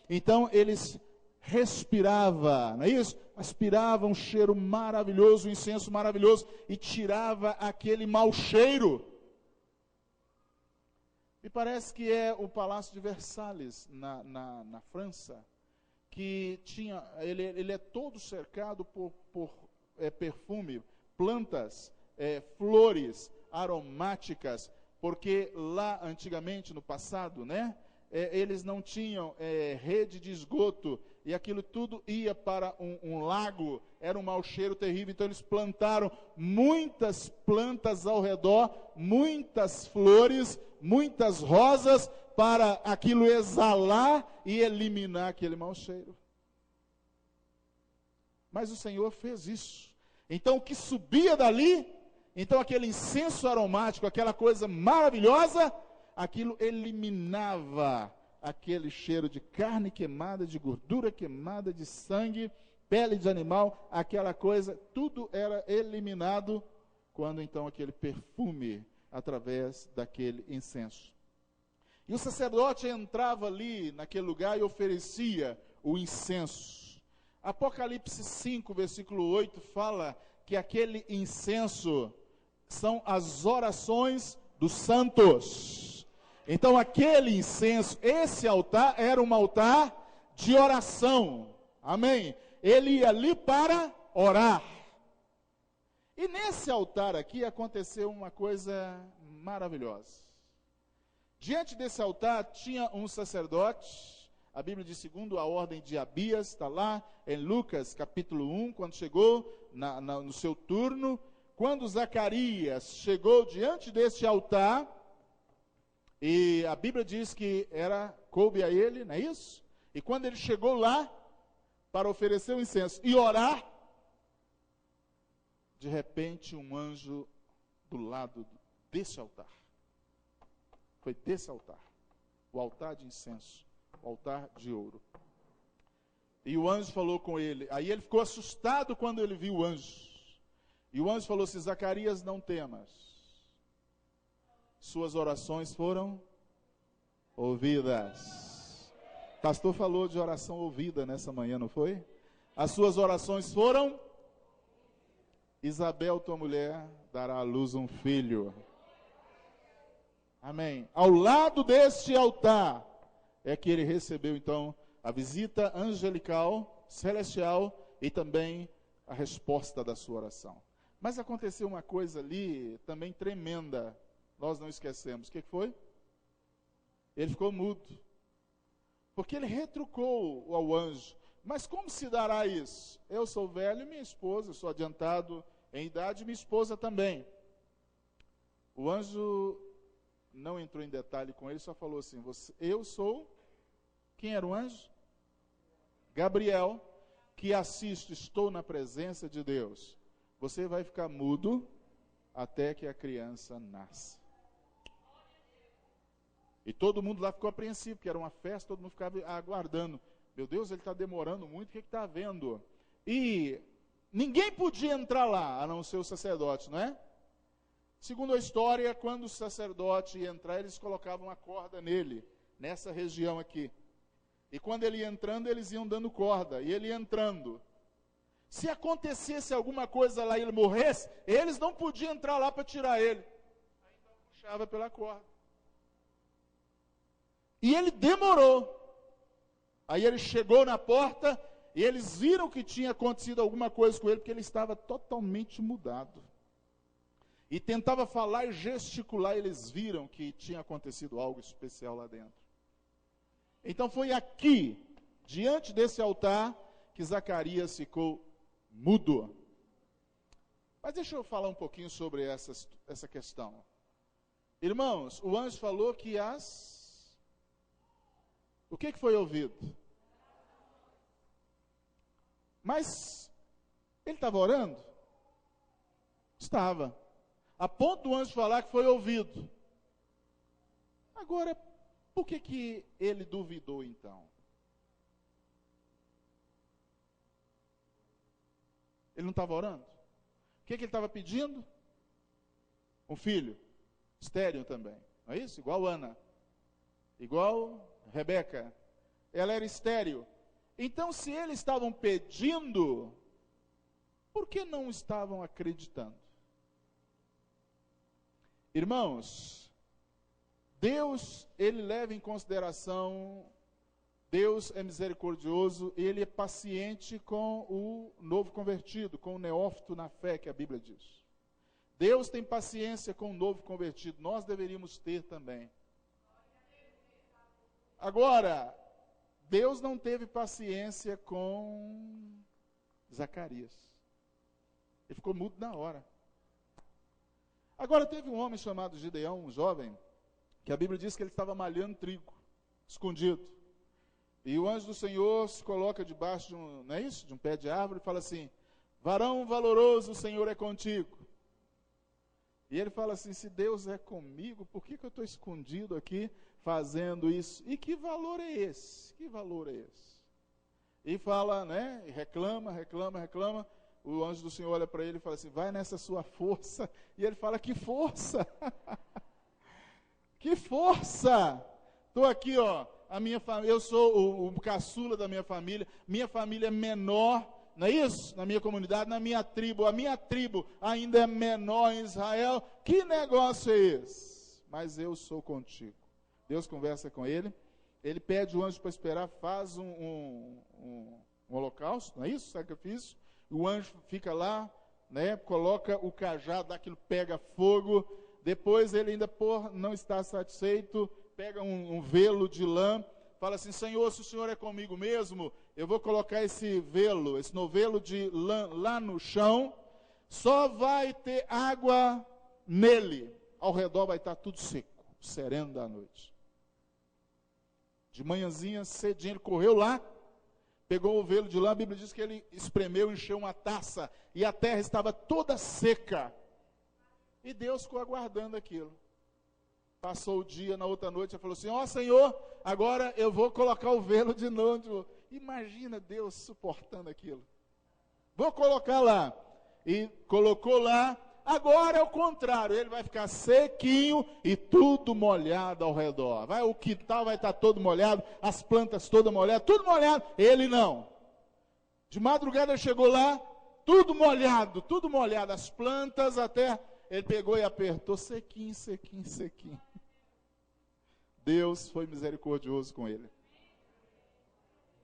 Então eles respiravam, não é isso? Aspirava um cheiro maravilhoso, um incenso maravilhoso, e tirava aquele mau cheiro. Me parece que é o Palácio de Versalhes, na França, que tinha, ele é todo cercado por perfume, plantas, flores aromáticas, porque lá antigamente, no passado, né, eles não tinham rede de esgoto, e aquilo tudo ia para um lago, era um mau cheiro terrível. Então eles plantaram muitas plantas ao redor, muitas flores, muitas rosas, para aquilo exalar e eliminar aquele mau cheiro. Mas o Senhor fez isso. Então o que subia dali, então aquele incenso aromático, aquela coisa maravilhosa, aquilo eliminava aquele cheiro de carne queimada, de gordura queimada, de sangue, pele de animal, aquela coisa, tudo era eliminado quando então aquele perfume, através daquele incenso. E o sacerdote entrava ali naquele lugar e oferecia o incenso. Apocalipse 5, versículo 8, fala que aquele incenso são as orações dos santos. Então aquele incenso, esse altar era um altar de oração. Amém? Ele ia ali para orar. E nesse altar aqui aconteceu uma coisa maravilhosa. Diante desse altar tinha um sacerdote, a Bíblia diz segundo a ordem de Abias, está lá em Lucas capítulo 1, quando chegou no seu turno, quando Zacarias chegou diante desse altar, e a Bíblia diz que coube a ele, não é isso? E quando ele chegou lá, para oferecer o incenso e orar, de repente um anjo do lado desse altar, foi desse altar, o altar de incenso, o altar de ouro. E o anjo falou com ele, aí ele ficou assustado quando ele viu o anjo. E o anjo falou assim: Zacarias, não temas, suas orações foram ouvidas. O pastor falou de oração ouvida nessa manhã, não foi? As suas orações foram. Isabel, tua mulher, dará à luz um filho. Amém. Ao lado deste altar é que ele recebeu então a visita angelical, celestial, e também a resposta da sua oração. Mas aconteceu uma coisa ali também tremenda, nós não esquecemos. O que foi? Ele ficou mudo, porque ele retrucou ao anjo: mas como se dará isso? Eu sou velho e minha esposa, eu sou adiantado em idade, minha esposa também. O anjo não entrou em detalhe com ele, só falou assim: eu sou, quem era o anjo? Gabriel, que assisto, estou na presença de Deus. Você vai ficar mudo até que a criança nasça. E todo mundo lá ficou apreensivo, porque era uma festa, todo mundo ficava aguardando. Meu Deus, ele está demorando muito, o que está havendo? E ninguém podia entrar lá, a não ser o sacerdote, não é? Segundo a história, quando o sacerdote ia entrar, eles colocavam uma corda nele, nessa região aqui. E quando ele ia entrando, eles iam dando corda, e ele ia entrando. Se acontecesse alguma coisa lá e ele morresse, eles não podiam entrar lá para tirar ele. Aí então puxava pela corda. E ele demorou. Aí ele chegou na porta e eles viram que tinha acontecido alguma coisa com ele, porque ele estava totalmente mudado. E tentava falar e gesticular, eles viram que tinha acontecido algo especial lá dentro. Então foi aqui, diante desse altar, que Zacarias ficou mudo. Mas deixa eu falar um pouquinho sobre essa questão. Irmãos, o anjo falou que o que foi ouvido? Mas ele estava orando? Estava. A ponto do anjo falar que foi ouvido. Agora, por que ele duvidou então? Ele não estava orando? O que ele estava pedindo? Um filho. Estéril também. Não é isso? Igual Ana. Igual Rebeca. Ela era estéril. Então, se eles estavam pedindo, por que não estavam acreditando? Irmãos, Deus, Ele leva em consideração, Deus é misericordioso, Ele é paciente com o novo convertido, com o neófito na fé, que a Bíblia diz. Deus tem paciência com o novo convertido, nós deveríamos ter também. Agora, Deus não teve paciência com Zacarias. Ele ficou mudo na hora. Agora teve um homem chamado Gideão, um jovem, que a Bíblia diz que ele estava malhando trigo, escondido. E o anjo do Senhor se coloca debaixo de não é isso? De um pé de árvore e fala assim: varão valoroso, o Senhor é contigo. E ele fala assim: se Deus é comigo, por que eu estou escondido aqui fazendo isso? E que valor é esse? Que valor é esse? E fala, né? Reclama. O anjo do Senhor olha para ele e fala assim: vai nessa sua força. E ele fala: que força? Que força! Estou aqui, ó, a minha família, eu sou o caçula da minha família é menor, não é isso? Na minha comunidade, na minha tribo, a minha tribo ainda é menor em Israel. Que negócio é esse? Mas eu sou contigo. Deus conversa com ele, ele pede o anjo para esperar, faz um holocausto, não é isso? Sacrifício. O anjo fica lá, né, coloca o cajado, aquilo pega fogo. Depois ele ainda, por não estar satisfeito, pega um velo de lã, fala assim: Senhor, se o Senhor é comigo mesmo, eu vou colocar esse velo, esse novelo de lã lá no chão, só vai ter água nele, ao redor vai estar tudo seco, sereno da noite. De manhãzinha, cedinho, ele correu lá, pegou o velo de lã, a Bíblia diz que ele espremeu, encheu uma taça, e a terra estava toda seca. E Deus ficou aguardando aquilo. Passou o dia, na outra noite, ele falou assim: ó Senhor, agora eu vou colocar o velo de novo. Imagina Deus suportando aquilo. Vou colocar lá. E colocou lá. Agora é o contrário, ele vai ficar sequinho e tudo molhado ao redor. O quintal vai estar todo molhado, as plantas todas molhadas, tudo molhado. Ele não. De madrugada ele chegou lá, tudo molhado, as plantas até. Ele pegou e apertou, sequinho. Deus foi misericordioso com ele.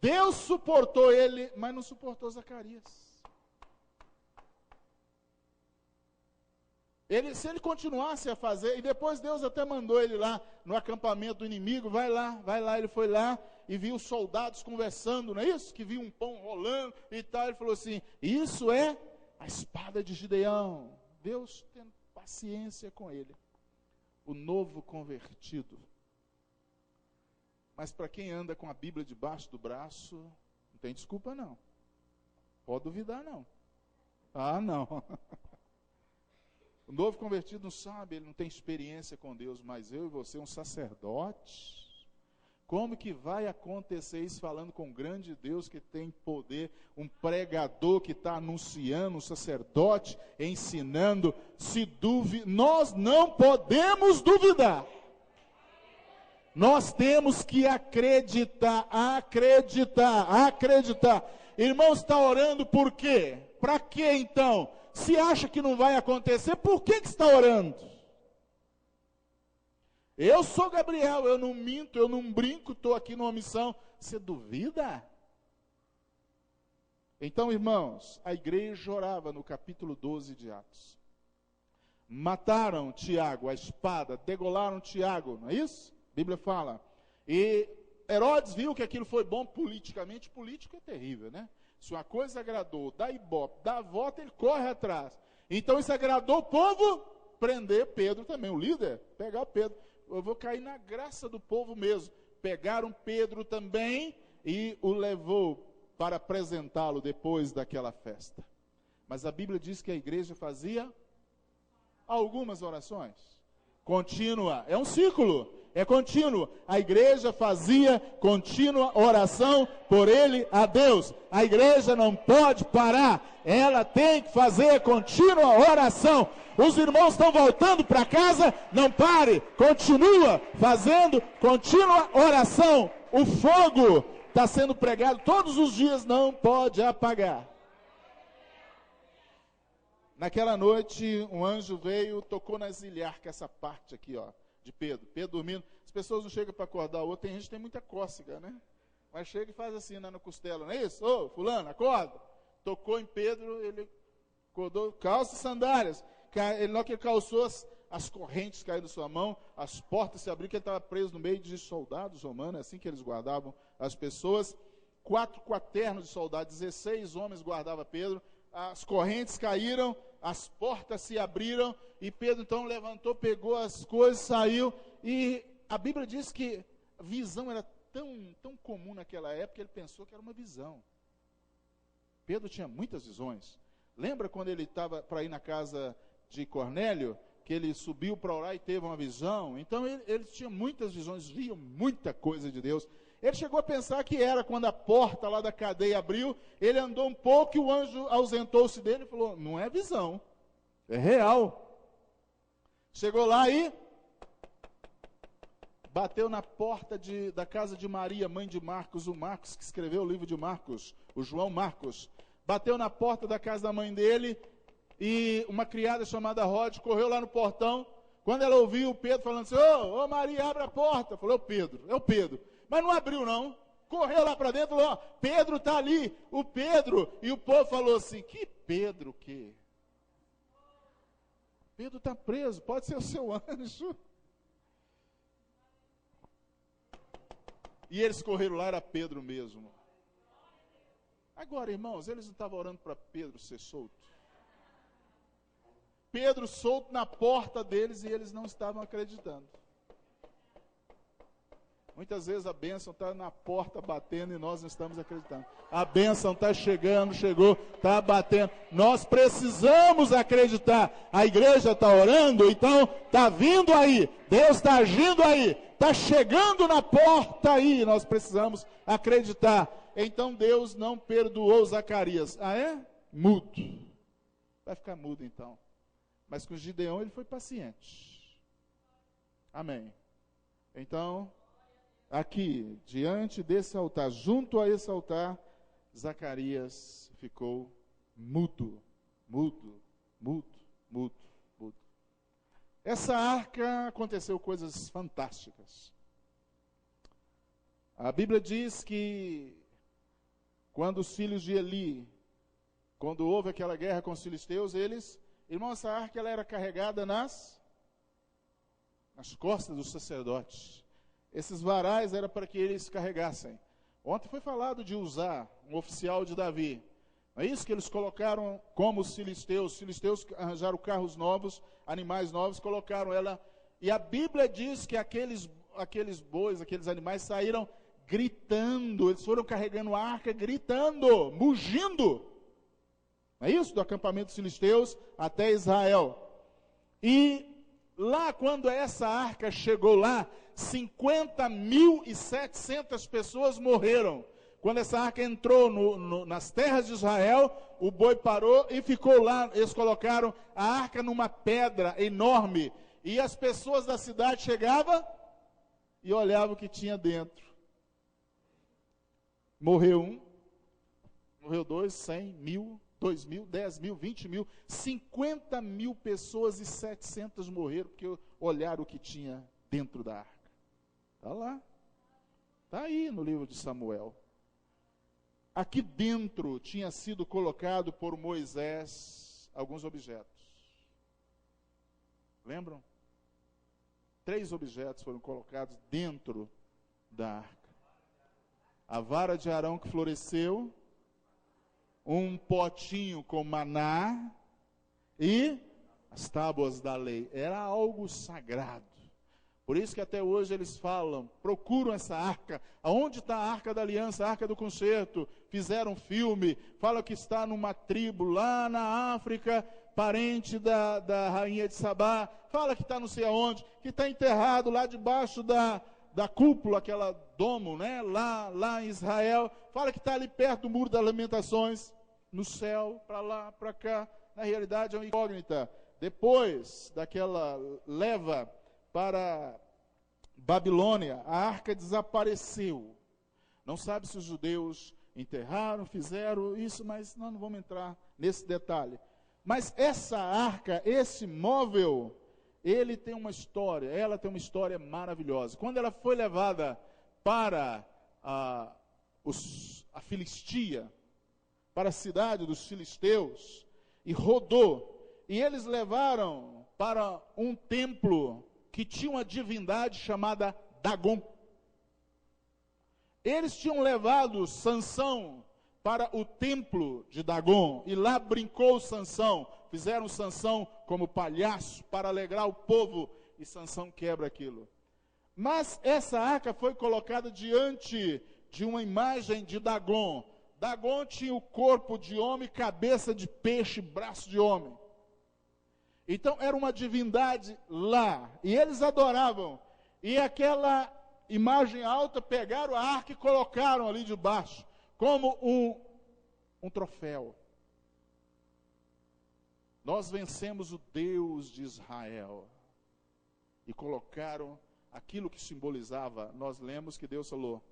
Deus suportou ele, mas não suportou Zacarias. Se ele continuasse a fazer, e depois Deus até mandou ele lá no acampamento do inimigo, vai lá, ele foi lá e viu os soldados conversando, não é isso? Que viu um pão rolando e tal, ele falou assim: isso é a espada de Gideão. Deus tendo paciência com ele, o novo convertido. Mas para quem anda com a Bíblia debaixo do braço, não tem desculpa não, pode duvidar não. Não. O novo convertido não sabe, ele não tem experiência com Deus, mas eu e você, um sacerdote, como que vai acontecer isso falando com um grande Deus que tem poder, um pregador que está anunciando, um sacerdote ensinando? Nós não podemos duvidar. Nós temos que acreditar. Irmão, está orando por quê? Para quê então? Se acha que não vai acontecer, por que está orando? Eu sou Gabriel, eu não minto, eu não brinco, estou aqui numa missão. Você duvida? Então, irmãos, a igreja orava no capítulo 12 de Atos. Mataram Tiago, a espada, degolaram Tiago, não é isso? A Bíblia fala. E Herodes viu que aquilo foi bom politicamente. Político é terrível, né? Se uma coisa agradou, dá ibope, dá volta, ele corre atrás. Então isso agradou o povo, prender Pedro também, o líder, pegar Pedro. Eu vou cair na graça do povo mesmo. Pegaram Pedro também e o levou para apresentá-lo depois daquela festa. Mas a Bíblia diz que a igreja fazia algumas orações. Contínua, é um ciclo, é contínuo. A igreja fazia contínua oração por ele a Deus. A igreja não pode parar, ela tem que fazer contínua oração. Os irmãos estão voltando para casa, não pare, continua fazendo contínua oração. O fogo está sendo pregado todos os dias, não pode apagar. Naquela noite, um anjo veio, tocou na zilharca, essa parte aqui, ó, de Pedro. Pedro dormindo. As pessoas não chegam para acordar o outro. Tem gente que tem muita cócega, né? Mas chega e faz assim, na costela, não é isso? Ô, fulano, acorda. Tocou em Pedro, ele acordou, calça e sandálias. Logo que ele calçou, as correntes caíram da sua mão, as portas se abriram, que ele estava preso no meio de soldados romanos, é assim que eles guardavam as pessoas. 4 quaternos de soldados, 16 homens guardavam Pedro. As correntes caíram, as portas se abriram, e Pedro então levantou, pegou as coisas, saiu, e a Bíblia diz que a visão era tão comum naquela época, ele pensou que era uma visão. Pedro tinha muitas visões. Lembra quando ele estava para ir na casa de Cornélio, que ele subiu para orar e teve uma visão? Então ele tinha muitas visões, via muita coisa de Deus. Ele chegou a pensar que era quando a porta lá da cadeia abriu, ele andou um pouco e o anjo ausentou-se dele e falou, não é visão, é real. Chegou lá e bateu na porta da casa de Maria, mãe de Marcos, o Marcos que escreveu o livro de Marcos, o João Marcos. Bateu na porta da casa da mãe dele e uma criada chamada Rod correu lá no portão. Quando ela ouviu o Pedro falando assim, ô Maria, abre a porta. Falou, é o Pedro. Mas não abriu não, correu lá para dentro, falou, Pedro está ali, o Pedro, e o povo falou assim, que Pedro o quê? Pedro está preso, pode ser o seu anjo. E eles correram lá, era Pedro mesmo. Agora, irmãos, eles não estavam orando para Pedro ser solto? Pedro solto na porta deles e eles não estavam acreditando. Muitas vezes a bênção está na porta batendo e nós não estamos acreditando. A bênção está chegando, chegou, está batendo. Nós precisamos acreditar. A igreja está orando, então está vindo aí. Deus está agindo aí. Está chegando na porta aí. Nós precisamos acreditar. Então Deus não perdoou Zacarias. Ah, é? Mudo. Vai ficar mudo então. Mas com Gideão ele foi paciente. Amém. Então, aqui, diante desse altar, junto a esse altar, Zacarias ficou mudo. Essa arca aconteceu coisas fantásticas. A Bíblia diz que quando os filhos de Eli, quando houve aquela guerra com os filisteus, irmão, essa arca ela era carregada nas costas dos sacerdotes. Esses varais era para que eles carregassem. Ontem foi falado de usar um oficial de Davi. Não é isso que eles colocaram como os filisteus. Os filisteus arranjaram carros novos, animais novos, colocaram ela. E a Bíblia diz que aqueles bois, aqueles animais saíram gritando. Eles foram carregando a arca, gritando, mugindo. Não é isso? Do acampamento dos filisteus até Israel. E lá, quando essa arca chegou lá, 50.700 pessoas morreram. Quando essa arca entrou nas terras de Israel, o boi parou e ficou lá. Eles colocaram a arca numa pedra enorme. E as pessoas da cidade chegavam e olhavam o que tinha dentro. Morreu um, morreu dois, 100, 1.000, 2.000, 10.000, 20.000, 50.000 pessoas e 700 morreram porque olharam o que tinha dentro da arca. Está lá. Está aí no livro de Samuel. aqui dentro tinha sido colocado por Moisés alguns objetos. Lembram? 3 objetos foram colocados dentro da arca. A vara de Arão que floresceu, um potinho com maná e as tábuas da lei. Era algo sagrado. Por isso que até hoje eles falam, procuram essa arca. Aonde está a arca da aliança, a arca do concerto? Fizeram um filme, falam que está numa tribo lá na África, parente da rainha de Sabá. Fala que está não sei aonde, que está enterrado lá debaixo da cúpula, aquela domo, né? Lá em Israel. Fala que está ali perto do Muro das Lamentações, no céu, para lá, para cá. Na realidade é uma incógnita. Depois daquela leva para Babilônia, a arca desapareceu. Não sabe se os judeus enterraram, fizeram isso, mas nós não vamos entrar nesse detalhe. Mas essa arca, esse móvel, ele tem uma história, ela tem uma história maravilhosa. Quando ela foi levada para a Filistia, para a cidade dos filisteus, e rodou, e eles levaram para um templo que tinha uma divindade chamada Dagon. Eles tinham levado Sansão para o templo de Dagon, e lá brincou Sansão, fizeram Sansão como palhaço para alegrar o povo, e Sansão quebra aquilo. Mas essa arca foi colocada diante de uma imagem de Dagon. Dagon tinha o corpo de homem, cabeça de peixe, braço de homem. Então era uma divindade lá, e eles adoravam, e aquela imagem alta pegaram a arca e colocaram ali debaixo, como um troféu. Nós vencemos o Deus de Israel. E colocaram aquilo que simbolizava. Nós lemos que Deus falou,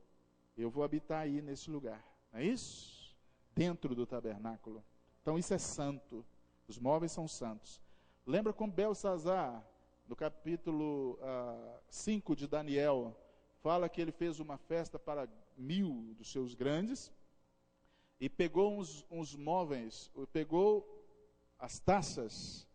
eu vou habitar aí nesse lugar. Não é isso? Dentro do tabernáculo. Então isso é santo. Os móveis são santos. Lembra como Belsazar, no capítulo 5 de Daniel, fala que ele fez uma festa para 1000 dos seus grandes, e pegou uns móveis, pegou as taças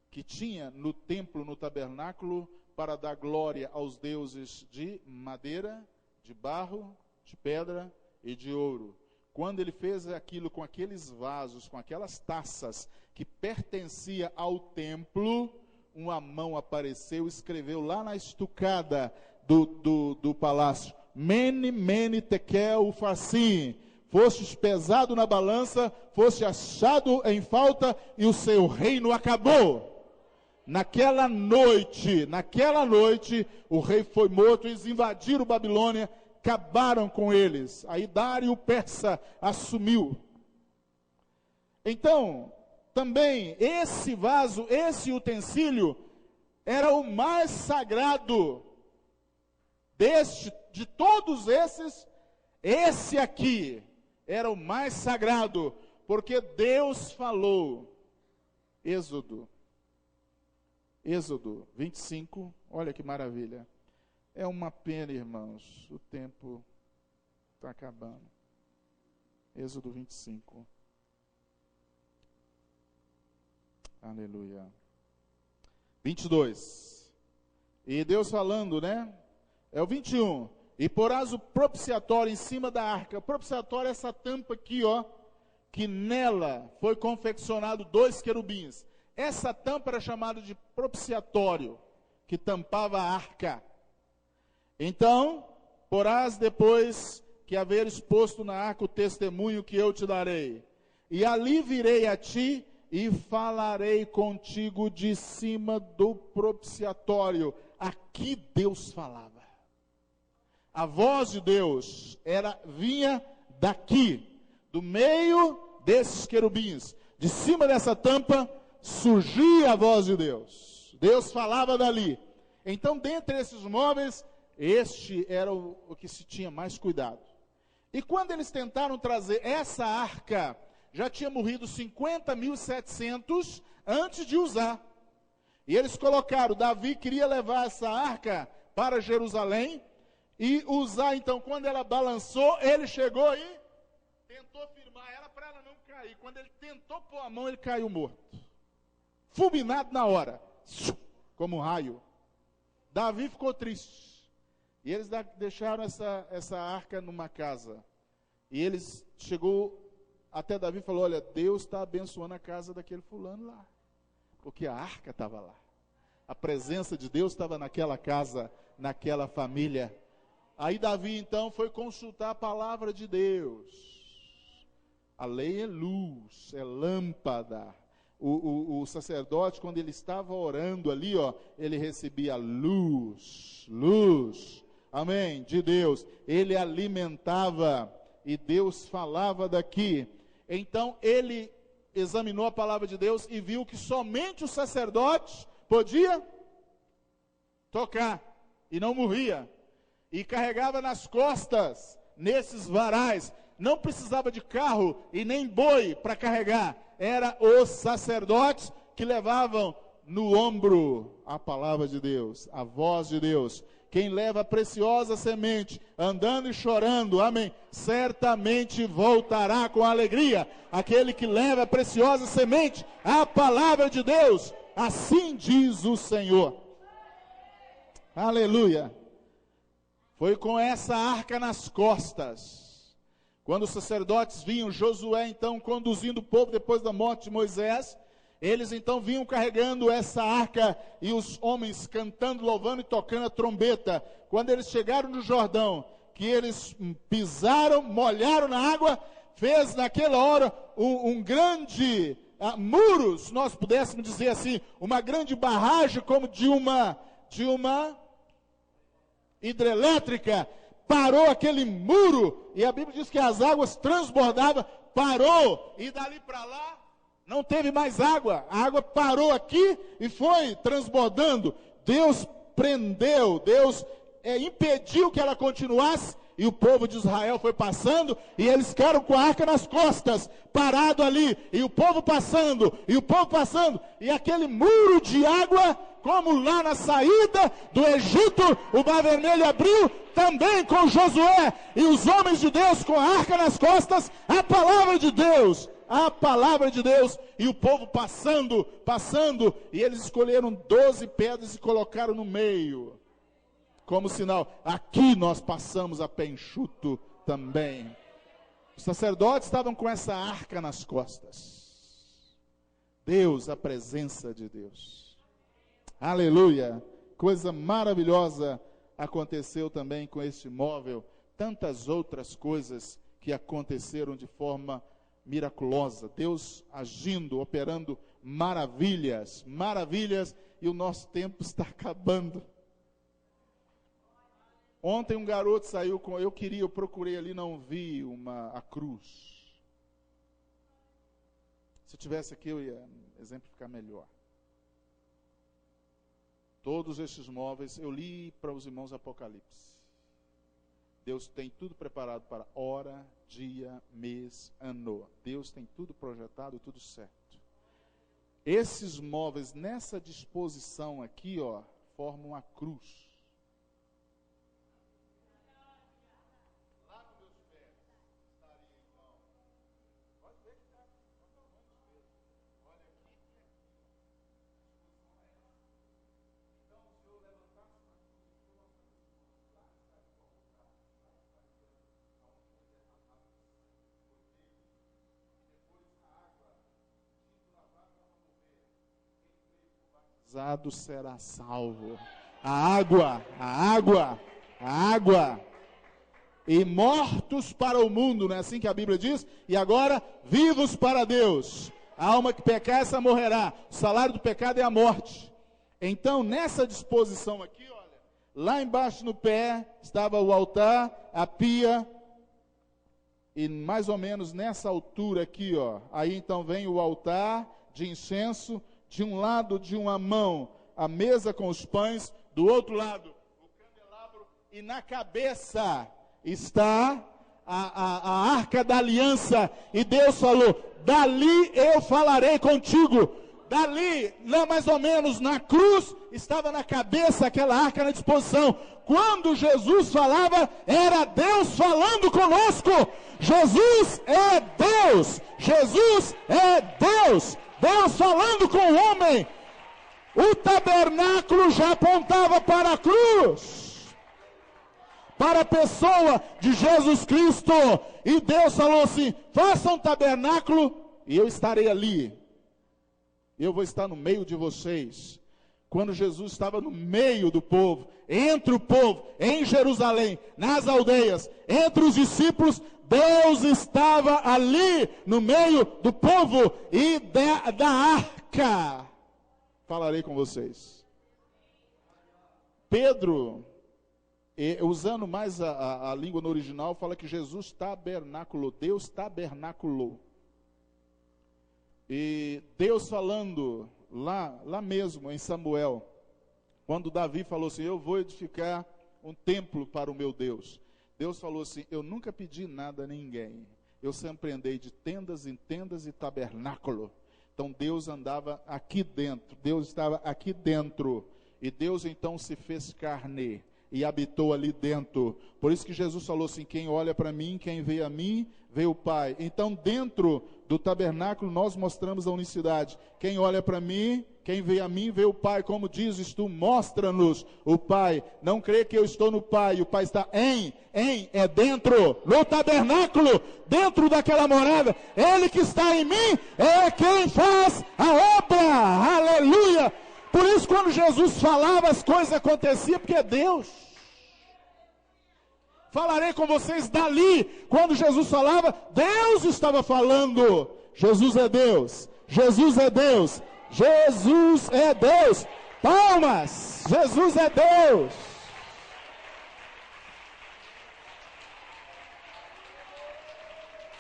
que tinha no templo, no tabernáculo, para dar glória aos deuses de madeira, de barro, de pedra e de ouro. Quando ele fez aquilo com aqueles vasos, com aquelas taças que pertencia ao templo, uma mão apareceu e escreveu lá na estucada do palácio, Mene, Mene, Tekel, Ufarsim, fostes pesado na balança, foste achado em falta e o seu reino acabou. Naquela noite, o rei foi morto, eles invadiram Babilônia, acabaram com eles. Aí Dário o Persa assumiu. Então, também esse vaso, esse utensílio, era o mais sagrado de todos esses. Esse aqui era o mais sagrado, porque Deus falou. Êxodo 25, olha que maravilha. É uma pena, irmãos, o tempo está acabando. Êxodo 25. Aleluia. 22. E Deus falando, né? É o 21. E porás o propiciatório em cima da arca. O propiciatório é essa tampa aqui, ó, que nela foi confeccionado 2 querubins. Essa tampa era chamada de propiciatório, que tampava a arca. Então, porás depois que haveres posto na arca o testemunho que eu te darei. E ali virei a ti e falarei contigo de cima do propiciatório. Aqui Deus falava. A voz de Deus vinha daqui, do meio desses querubins. De cima dessa tampa surgia a voz de Deus. Deus falava dali. Então, dentre esses móveis, este era o que se tinha mais cuidado. E quando eles tentaram trazer essa arca, já tinha morrido 50.700 antes de usar. E eles colocaram, Davi queria levar essa arca para Jerusalém, e usar, então, quando ela balançou, ele chegou e tentou firmar ela para ela não cair. Quando ele tentou pôr a mão, ele caiu morto. Fulminado na hora. Como um raio. Davi ficou triste. E eles deixaram essa arca numa casa. E eles chegou até Davi e falou: olha, Deus está abençoando a casa daquele fulano lá. Porque a arca estava lá. A presença de Deus estava naquela casa, naquela família. Aí Davi então foi consultar a palavra de Deus. A lei é luz, é lâmpada. O sacerdote, quando ele estava orando ali, ele recebia luz, amém, de Deus. Ele alimentava e Deus falava daqui. Então ele examinou a palavra de Deus e viu que somente o sacerdote podia tocar e não morria. E carregava nas costas, nesses varais. Não precisava de carro e nem boi para carregar. Era os sacerdotes que levavam no ombro a palavra de Deus, a voz de Deus. Quem leva a preciosa semente, andando e chorando, amém, certamente voltará com alegria. Aquele que leva a preciosa semente, a palavra de Deus, assim diz o Senhor. Aleluia. Foi com essa arca nas costas. Quando os sacerdotes vinham, Josué então conduzindo o povo depois da morte de Moisés, eles então vinham carregando essa arca e os homens cantando, louvando e tocando a trombeta. Quando eles chegaram no Jordão, que eles pisaram, molharam na água, fez naquela hora um grande muros, nós pudéssemos dizer assim, uma grande barragem como de uma hidrelétrica. Parou aquele muro, e a Bíblia diz que as águas transbordavam, parou, e dali para lá, não teve mais água, a água parou aqui, e foi transbordando. Deus prendeu, Deus impediu que ela continuasse, e o povo de Israel foi passando, e eles ficaram com a arca nas costas, parado ali, e o povo passando, e aquele muro de água, como lá na saída do Egito, o Mar Vermelho abriu, também com Josué, e os homens de Deus com a arca nas costas, a palavra de Deus, e o povo passando, e eles escolheram 12 pedras e colocaram no meio, como sinal, aqui nós passamos a pé enxuto também. Os sacerdotes estavam com essa arca nas costas. Deus, a presença de Deus. Aleluia. Coisa maravilhosa aconteceu também com este móvel. Tantas outras coisas que aconteceram de forma miraculosa. Deus agindo, operando maravilhas, e o nosso tempo está acabando. Ontem um garoto saiu com, eu procurei ali, não vi a cruz. Se eu tivesse aqui, eu ia exemplificar melhor. Todos estes móveis, eu li para os irmãos Apocalipse. Deus tem tudo preparado para hora, dia, mês, ano. Deus tem tudo projetado, tudo certo. Esses móveis, nessa disposição aqui, formam a cruz. Será salvo. A água. E mortos para o mundo, não é assim que a Bíblia diz? E agora, vivos para Deus. A alma que pecar, essa morrerá. O salário do pecado é a morte. Então, nessa disposição aqui, olha, lá embaixo no pé, estava o altar, a pia, e mais ou menos nessa altura aqui, aí então vem o altar de incenso. De um lado, de uma mão, a mesa com os pães, do outro lado, o candelabro, e na cabeça está a arca da aliança, e Deus falou, dali eu falarei contigo, dali, lá mais ou menos na cruz, estava na cabeça aquela arca na disposição. Quando Jesus falava, era Deus falando conosco. Jesus é Deus. Jesus é Deus. Deus falando com o homem. O tabernáculo já apontava para a cruz, para a pessoa de Jesus Cristo. E Deus falou assim: faça um tabernáculo e eu estarei ali. Eu vou estar no meio de vocês. Quando Jesus estava no meio do povo, entre o povo, em Jerusalém, nas aldeias, entre os discípulos, Deus estava ali no meio do povo e da arca. Falarei com vocês. Pedro, usando mais a língua no original, fala que Jesus tabernaculou, Deus tabernaculou. E Deus falando lá mesmo em Samuel, quando Davi falou assim: eu vou edificar um templo para o meu Deus. Deus falou assim: eu nunca pedi nada a ninguém, eu sempre andei de tendas em tendas e tabernáculo. Então Deus andava aqui dentro, Deus estava aqui dentro, e Deus então se fez carne e habitou ali dentro. Por isso que Jesus falou assim: quem olha para mim, quem vê a mim, vê o Pai. Então dentro do tabernáculo nós mostramos a unicidade. Quem olha para mim, quem vê a mim, vê o Pai. Como dizes tu, mostra-nos o Pai. Não crê que eu estou no Pai, o Pai está é dentro, no tabernáculo, dentro daquela morada. Ele que está em mim é quem faz a obra. Aleluia! Por isso quando Jesus falava, as coisas aconteciam, porque é Deus. Falarei com vocês dali. Quando Jesus falava, Deus estava falando. Jesus é Deus. Jesus é Deus. Jesus é Deus. Palmas. Jesus é Deus.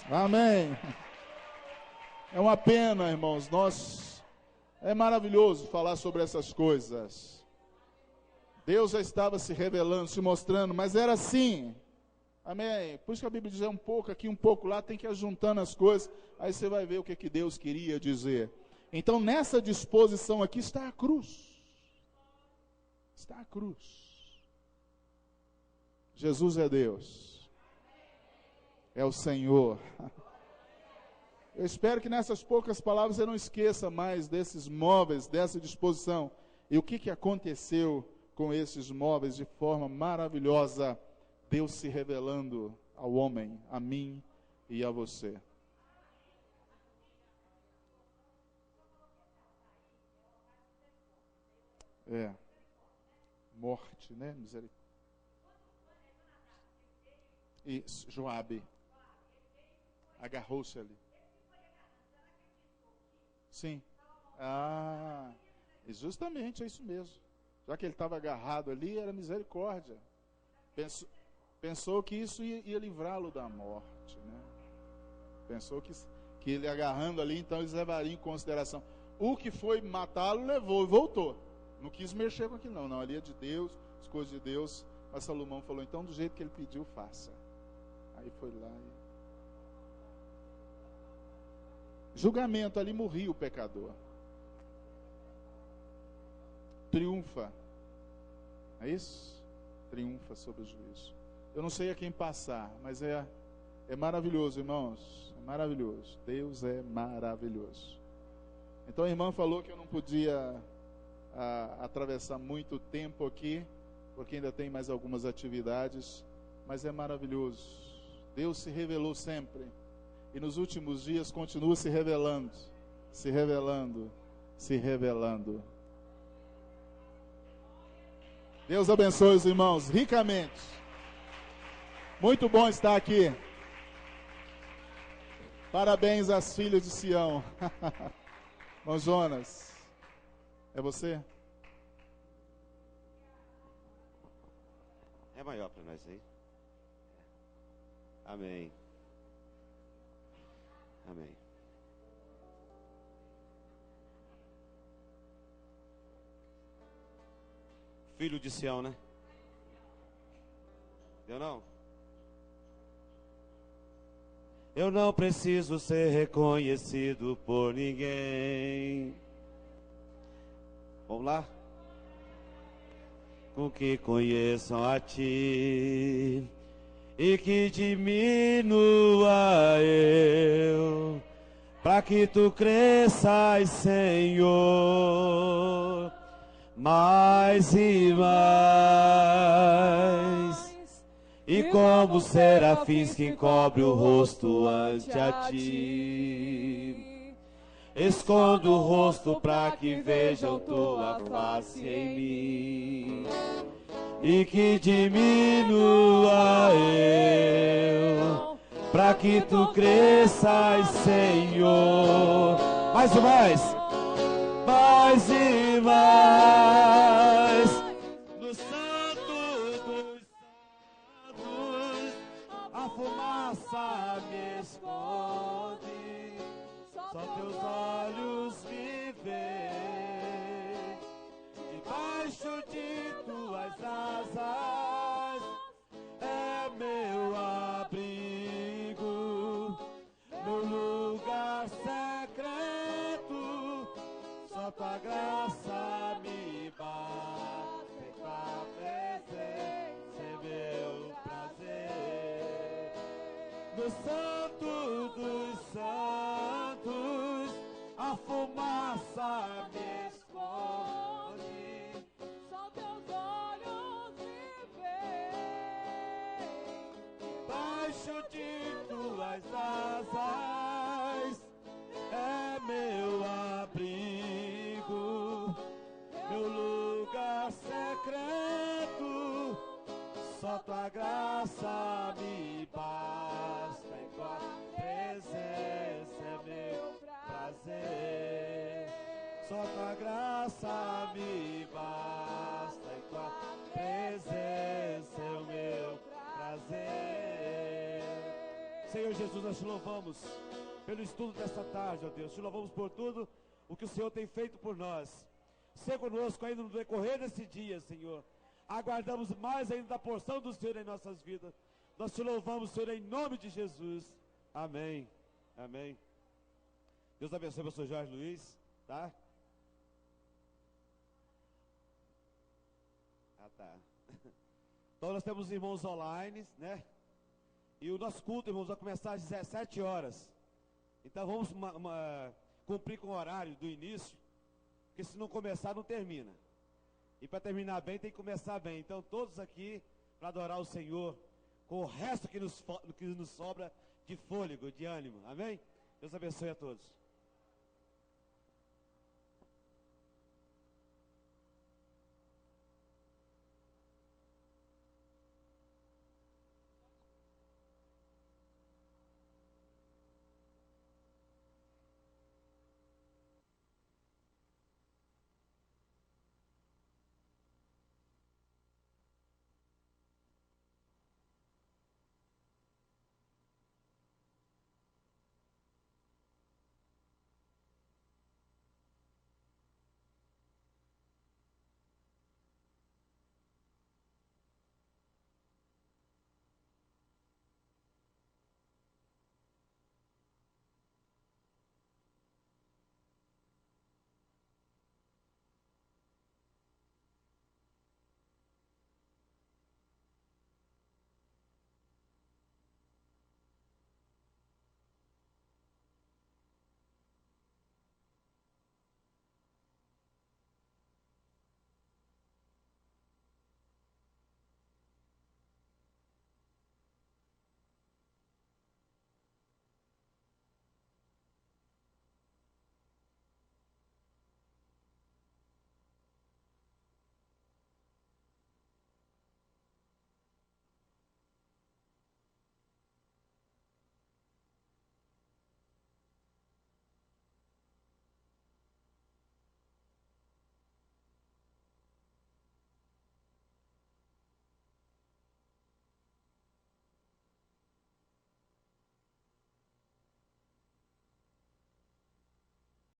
Amém. É uma pena, irmãos. É maravilhoso falar sobre essas coisas. Deus já estava se revelando, se mostrando, mas era assim. Amém? Por isso que a Bíblia diz um pouco aqui, um pouco lá, tem que ir juntando as coisas, aí você vai ver o que Deus queria dizer. Então nessa disposição aqui está a cruz. Está a cruz. Jesus é Deus. É o Senhor. Eu espero que nessas poucas palavras você não esqueça mais desses móveis, dessa disposição. E o que aconteceu com esses móveis de forma maravilhosa. Deus se revelando ao homem, a mim e a você. Morte, né? Misericórdia. Isso, Joabe. Agarrou-se ali. Sim. Justamente, é isso mesmo. Já que ele estava agarrado ali, era misericórdia. Pensou que isso ia livrá-lo da morte, né? Pensou que ele agarrando ali, então eles levariam em consideração. O que foi matá-lo, levou e voltou. Não quis mexer com aquilo, não. Ali é de Deus, as coisas de Deus. Mas Salomão falou: então, do jeito que ele pediu, faça. Aí foi lá e... Julgamento, ali morria o pecador. Triunfa. É isso? Triunfa sobre o juízo. Eu não sei a quem passar, mas é maravilhoso, irmãos. É maravilhoso. Deus é maravilhoso. Então a irmã falou que eu não podia atravessar muito tempo aqui, porque ainda tem mais algumas atividades, mas é maravilhoso. Deus se revelou sempre, e nos últimos dias continua se revelando, se revelando, se revelando. Deus abençoe os irmãos ricamente. Muito bom estar aqui. Parabéns às filhas de Sião. Irmão Jonas, é você? É maior para nós aí. Amém. Amém. Filho de Sião, né? Eu não? Eu não preciso ser reconhecido por ninguém. Vamos lá? Com que conheçam a Ti e que diminua eu, para que Tu cresças, Senhor, mais e mais. E como serafins que encobre o rosto ante a Ti, escondo o rosto para que vejam Tua face em mim, e que diminua eu, para que Tu cresças, Senhor, mais e mais, mais e mais, no santo dos santos, a fumaça me esconde, só Teus olhos me veem, debaixo de Tuas asas é meu abrigo, meu lugar secreto, só Tua graça me basta, em Tua presença é meu prazer. No santo dos santos, a fumaça me esconde, Só Teus olhos me veem. debaixo de Tuas asas é meu abrigo, meu lugar secreto, só Tua graça me basta, em Tua presença é meu prazer. Só Tua graça me basta, em Tua presença é o meu prazer. Senhor Jesus, nós Te louvamos pelo estudo desta tarde, ó Deus. Te louvamos por tudo o que o Senhor tem feito por nós. Seja conosco ainda no decorrer desse dia, Senhor. Aguardamos mais ainda da porção do Senhor em nossas vidas. Nós Te louvamos, Senhor, em nome de Jesus. Amém. Amém. Deus abençoe o pastor Jorge Luiz, tá? Tá. Então nós temos irmãos online, né? E o nosso culto, irmãos, vai começar às 17 horas. Então vamos cumprir com o horário do início, porque se não começar, não termina. E para terminar bem, tem que começar bem. Então todos aqui para adorar o Senhor, com o resto que nos sobra de fôlego, de ânimo. Amém? Deus abençoe a todos.